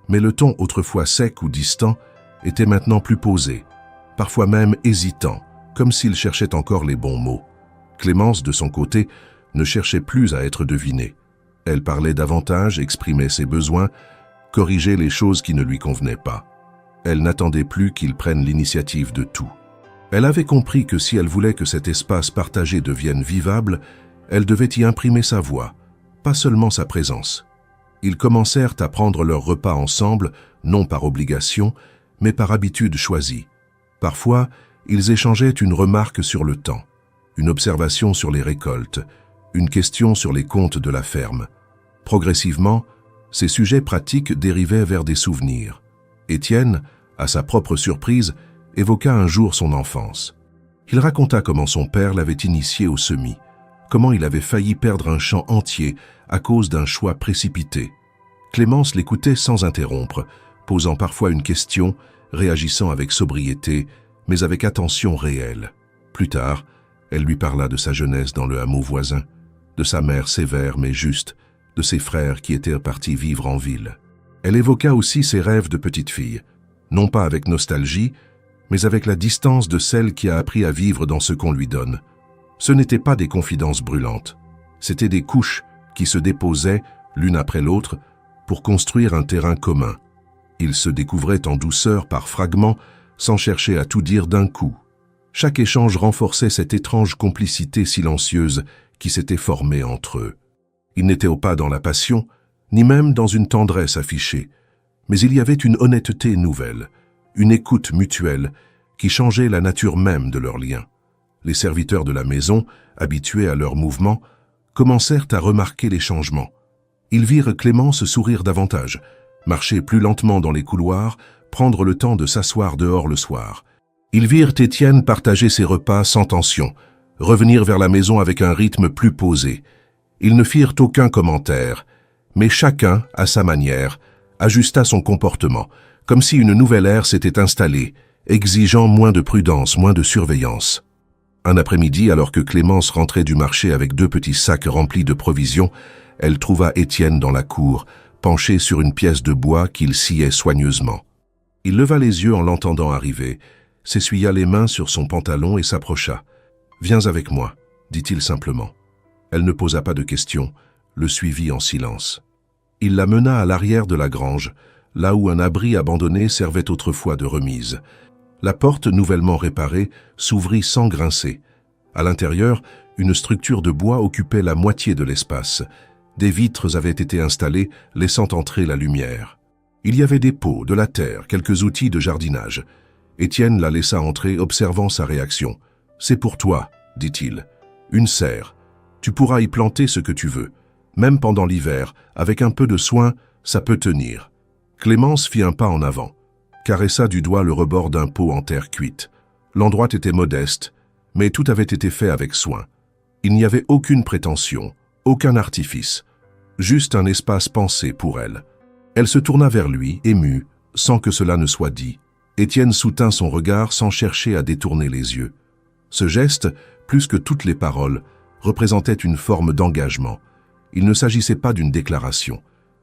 mais le ton autrefois sec ou distant était maintenant plus posé, parfois même hésitant, comme s'il cherchait encore les bons mots. Clémence, de son côté, ne cherchait plus à être devinée. Elle parlait davantage, exprimait ses besoins, corrigeait les choses qui ne lui convenaient pas. Elle n'attendait plus qu'il prenne l'initiative de tout. Elle avait compris que si elle voulait que cet espace partagé devienne vivable, elle devait y imprimer sa voix, pas seulement sa présence. Ils commencèrent à prendre leur repas ensemble, non par obligation, mais par habitude choisie. Parfois, ils échangeaient une remarque sur le temps, une observation sur les récoltes, une question sur les comptes de la ferme. Progressivement, ces sujets pratiques dérivaient vers des souvenirs. Étienne, à sa propre surprise, évoqua un jour son enfance. Il raconta comment son père l'avait initié au semis, comment il avait failli perdre un champ entier à cause d'un choix précipité. Clémence l'écoutait sans interrompre, posant parfois une question, réagissant avec sobriété, mais avec attention réelle. Plus tard, elle lui parla de sa jeunesse dans le hameau voisin, de sa mère sévère mais juste, de ses frères qui étaient partis vivre en ville. Elle évoqua aussi ses rêves de petite fille, non pas avec nostalgie, mais avec la distance de celle qui a appris à vivre dans ce qu'on lui donne. Ce n'étaient pas des confidences brûlantes, c'étaient des couches qui se déposaient, l'une après l'autre, pour construire un terrain commun. Ils se découvraient en douceur par fragments, sans chercher à tout dire d'un coup. Chaque échange renforçait cette étrange complicité silencieuse qui s'était formée entre eux. Ils n'étaient pas dans la passion, ni même dans une tendresse affichée, mais il y avait une honnêteté nouvelle, une écoute mutuelle qui changeait la nature même de leur lien. Les serviteurs de la maison, habitués à leurs mouvements, commencèrent à remarquer les changements. Ils virent Clémence sourire davantage, marcher plus lentement dans les couloirs, prendre le temps de s'asseoir dehors le soir. Ils virent Étienne partager ses repas sans tension, revenir vers la maison avec un rythme plus posé. Ils ne firent aucun commentaire, mais chacun, à sa manière, ajusta son comportement, comme si une nouvelle ère s'était installée, exigeant moins de prudence, moins de surveillance. Un après-midi, alors que Clémence rentrait du marché avec 2 petits sacs remplis de provisions, elle trouva Étienne dans la cour, penché sur une pièce de bois qu'il sciait soigneusement. Il leva les yeux en l'entendant arriver, s'essuya les mains sur son pantalon et s'approcha. « Viens avec moi », dit-il simplement. Elle ne posa pas de questions, le suivit en silence. Il la mena à l'arrière de la grange, là où un abri abandonné servait autrefois de remise. La porte, nouvellement réparée, s'ouvrit sans grincer. À l'intérieur, une structure de bois occupait la moitié de l'espace. Des vitres avaient été installées, laissant entrer la lumière. Il y avait des pots, de la terre, quelques outils de jardinage. Étienne la laissa entrer, observant sa réaction. « C'est pour toi, » dit-il. « Une serre. Tu pourras y planter ce que tu veux. Même pendant l'hiver, avec un peu de soin, ça peut tenir. » Clémence fit un pas en avant, caressa du doigt le rebord d'un pot en terre cuite. L'endroit était modeste, mais tout avait été fait avec soin. Il n'y avait aucune prétention, aucun artifice, juste un espace pensé pour elle. Elle se tourna vers lui, émue, sans que cela ne soit dit. Étienne soutint son regard sans chercher à détourner les yeux. Ce geste, plus que toutes les paroles, représentait une forme d'engagement. Il ne s'agissait pas d'une déclaration.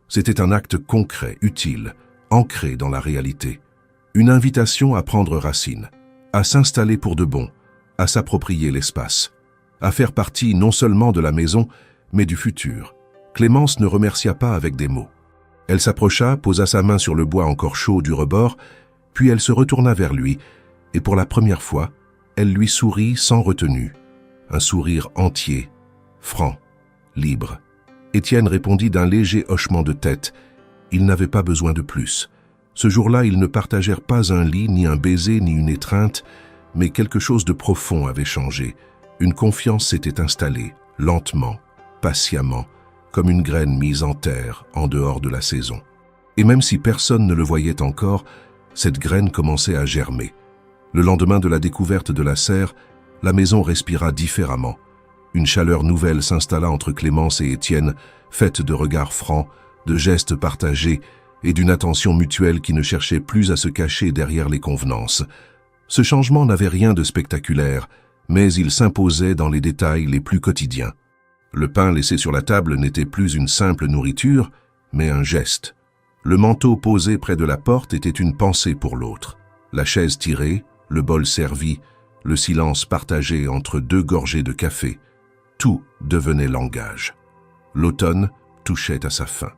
C'était un acte concret, utile, ancré dans la réalité. Une invitation à prendre racine, à s'installer pour de bon, à s'approprier l'espace, à faire partie non seulement de la maison, mais du futur. Clémence ne remercia pas avec des mots. Elle s'approcha, posa sa main sur le bois encore chaud du rebord, puis elle se retourna vers lui, et pour la première fois, elle lui sourit sans retenue. Un sourire entier, franc, libre. Étienne répondit d'un léger hochement de tête. Il n'avait pas besoin de plus. Ce jour-là, ils ne partagèrent pas un lit, ni un baiser, ni une étreinte, mais quelque chose de profond avait changé. Une confiance s'était installée, lentement, patiemment, comme une graine mise en terre, en dehors de la saison. Et même si personne ne le voyait encore, cette graine commençait à germer. Le lendemain de la découverte de la serre, la maison respira différemment. Une chaleur nouvelle s'installa entre Clémence et Étienne, faite de regards francs, de gestes partagés et d'une attention mutuelle qui ne cherchait plus à se cacher derrière les convenances. Ce changement n'avait rien de spectaculaire, mais il s'imposait dans les détails les plus quotidiens. Le pain laissé sur la table n'était plus une simple nourriture, mais un geste. Le manteau posé près de la porte était une pensée pour l'autre. La chaise tirée, le bol servi, le silence partagé entre deux gorgées de café, tout devenait langage. L'automne touchait à sa fin.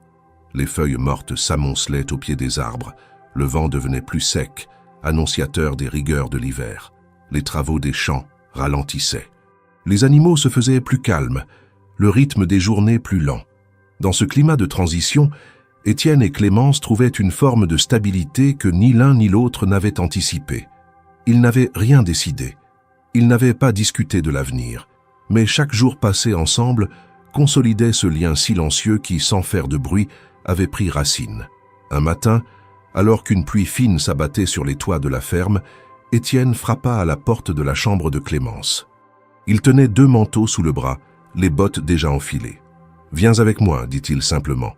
Les feuilles mortes s'amoncelaient au pied des arbres, le vent devenait plus sec, annonciateur des rigueurs de l'hiver. Les travaux des champs ralentissaient. Les animaux se faisaient plus calmes, le rythme des journées plus lent. Dans ce climat de transition, Étienne et Clémence trouvaient une forme de stabilité que ni l'un ni l'autre n'avaient anticipée. Ils n'avaient rien décidé. Ils n'avaient pas discuté de l'avenir. Mais chaque jour passé ensemble consolidait ce lien silencieux qui, sans faire de bruit, avait pris racine. Un matin, alors qu'une pluie fine s'abattait sur les toits de la ferme, Étienne frappa à la porte de la chambre de Clémence. Il tenait 2 manteaux sous le bras, les bottes déjà enfilées. « Viens avec moi », dit-il simplement.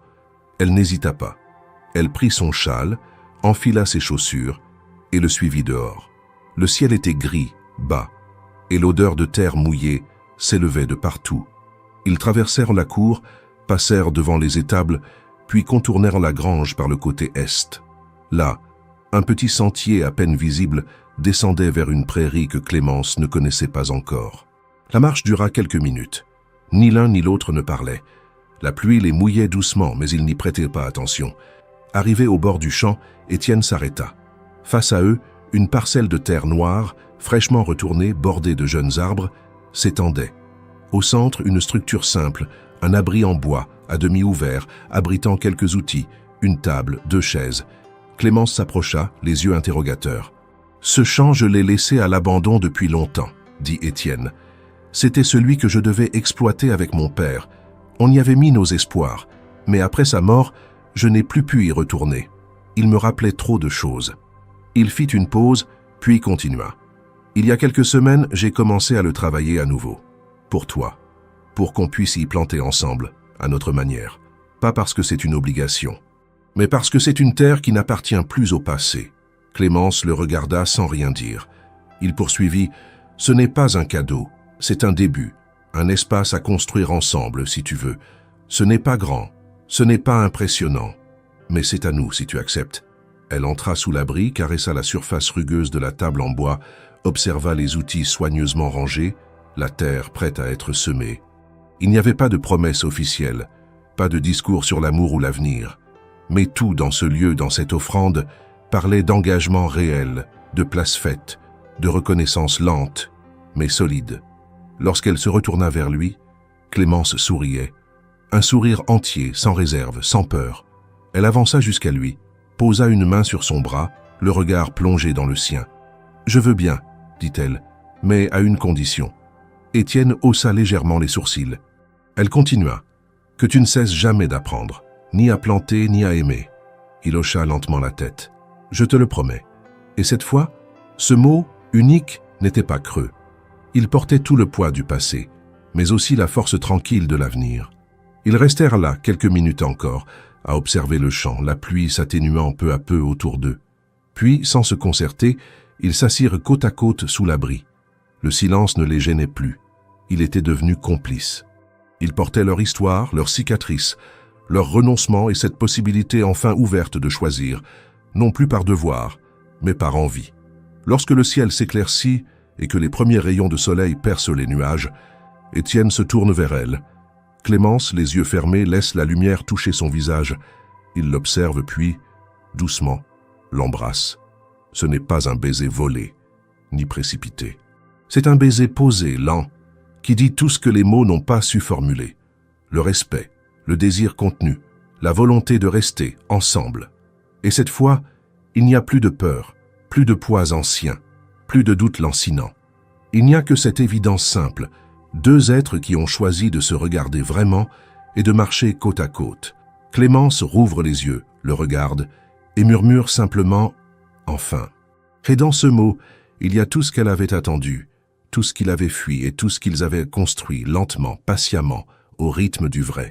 Elle n'hésita pas. Elle prit son châle, enfila ses chaussures et le suivit dehors. Le ciel était gris, bas, et l'odeur de terre mouillée s'élevait de partout. Ils traversèrent la cour, passèrent devant les étables, puis contournèrent la grange par le côté est. Là, un petit sentier à peine visible descendait vers une prairie que Clémence ne connaissait pas encore. La marche dura quelques minutes. Ni l'un ni l'autre ne parlait. La pluie les mouillait doucement, mais ils n'y prêtaient pas attention. Arrivé au bord du champ, Étienne s'arrêta. Face à eux, une parcelle de terre noire, fraîchement retournée, bordée de jeunes arbres, s'étendait. Au centre, une structure simple, un abri en bois, à demi ouvert, abritant quelques outils, une table, 2 chaises. Clémence s'approcha, les yeux interrogateurs. « Ce champ, je l'ai laissé à l'abandon depuis longtemps, » dit Étienne. « C'était celui que je devais exploiter avec mon père. On y avait mis nos espoirs, mais après sa mort, je n'ai plus pu y retourner. Il me rappelait trop de choses. » Il fit une pause, puis continua. « Il y a quelques semaines, j'ai commencé à le travailler à nouveau. Pour toi. Pour qu'on puisse y planter ensemble, à notre manière. Pas parce que c'est une obligation, mais parce que c'est une terre qui n'appartient plus au passé. » Clémence le regarda sans rien dire. Il poursuivit « Ce n'est pas un cadeau, c'est un début, un espace à construire ensemble, si tu veux. Ce n'est pas grand, ce n'est pas impressionnant, mais c'est à nous, si tu acceptes. » Elle entra sous l'abri, caressa la surface rugueuse de la table en bois, observa les outils soigneusement rangés, la terre prête à être semée. Il n'y avait pas de promesse officielle, pas de discours sur l'amour ou l'avenir, mais tout dans ce lieu, dans cette offrande, parlait d'engagement réel, de place faite, de reconnaissance lente, mais solide. Lorsqu'elle se retourna vers lui, Clémence souriait. Un sourire entier, sans réserve, sans peur. Elle avança jusqu'à lui, posa une main sur son bras, le regard plongé dans le sien. « Je veux bien, » dit-elle, « mais à une condition. » Étienne haussa légèrement les sourcils. Elle continua. « Que tu ne cesses jamais d'apprendre, ni à planter, ni à aimer. » Il hocha lentement la tête. « Je te le promets. » Et cette fois, ce mot, unique, n'était pas creux. Il portait tout le poids du passé, mais aussi la force tranquille de l'avenir. Ils restèrent là quelques minutes encore, à observer le champ, la pluie s'atténuant peu à peu autour d'eux. Puis, sans se concerter, ils s'assirent côte à côte sous l'abri. Le silence ne les gênait plus. Il était devenu complice. Ils portaient leur histoire, leurs cicatrices, leur renoncement et cette possibilité enfin ouverte de choisir, non plus par devoir, mais par envie. Lorsque le ciel s'éclaircit et que les premiers rayons de soleil percent les nuages, Étienne se tourne vers elle. Clémence, les yeux fermés, laisse la lumière toucher son visage. Il l'observe puis, doucement, l'embrasse. Ce n'est pas un baiser volé, ni précipité. C'est un baiser posé, lent, qui dit tout ce que les mots n'ont pas su formuler. le respect, le désir contenu, la volonté de rester ensemble. Et cette fois, il n'y a plus de peur, plus de poids anciens, plus de doutes lancinants. Il n'y a que cette évidence simple, deux êtres qui ont choisi de se regarder vraiment et de marcher côte à côte. Clémence rouvre les yeux, le regarde et murmure simplement « enfin ». Et dans ce mot, il y a tout ce qu'elle avait attendu, tout ce qu'il avait fui et tout ce qu'ils avaient construit lentement, patiemment, au rythme du vrai.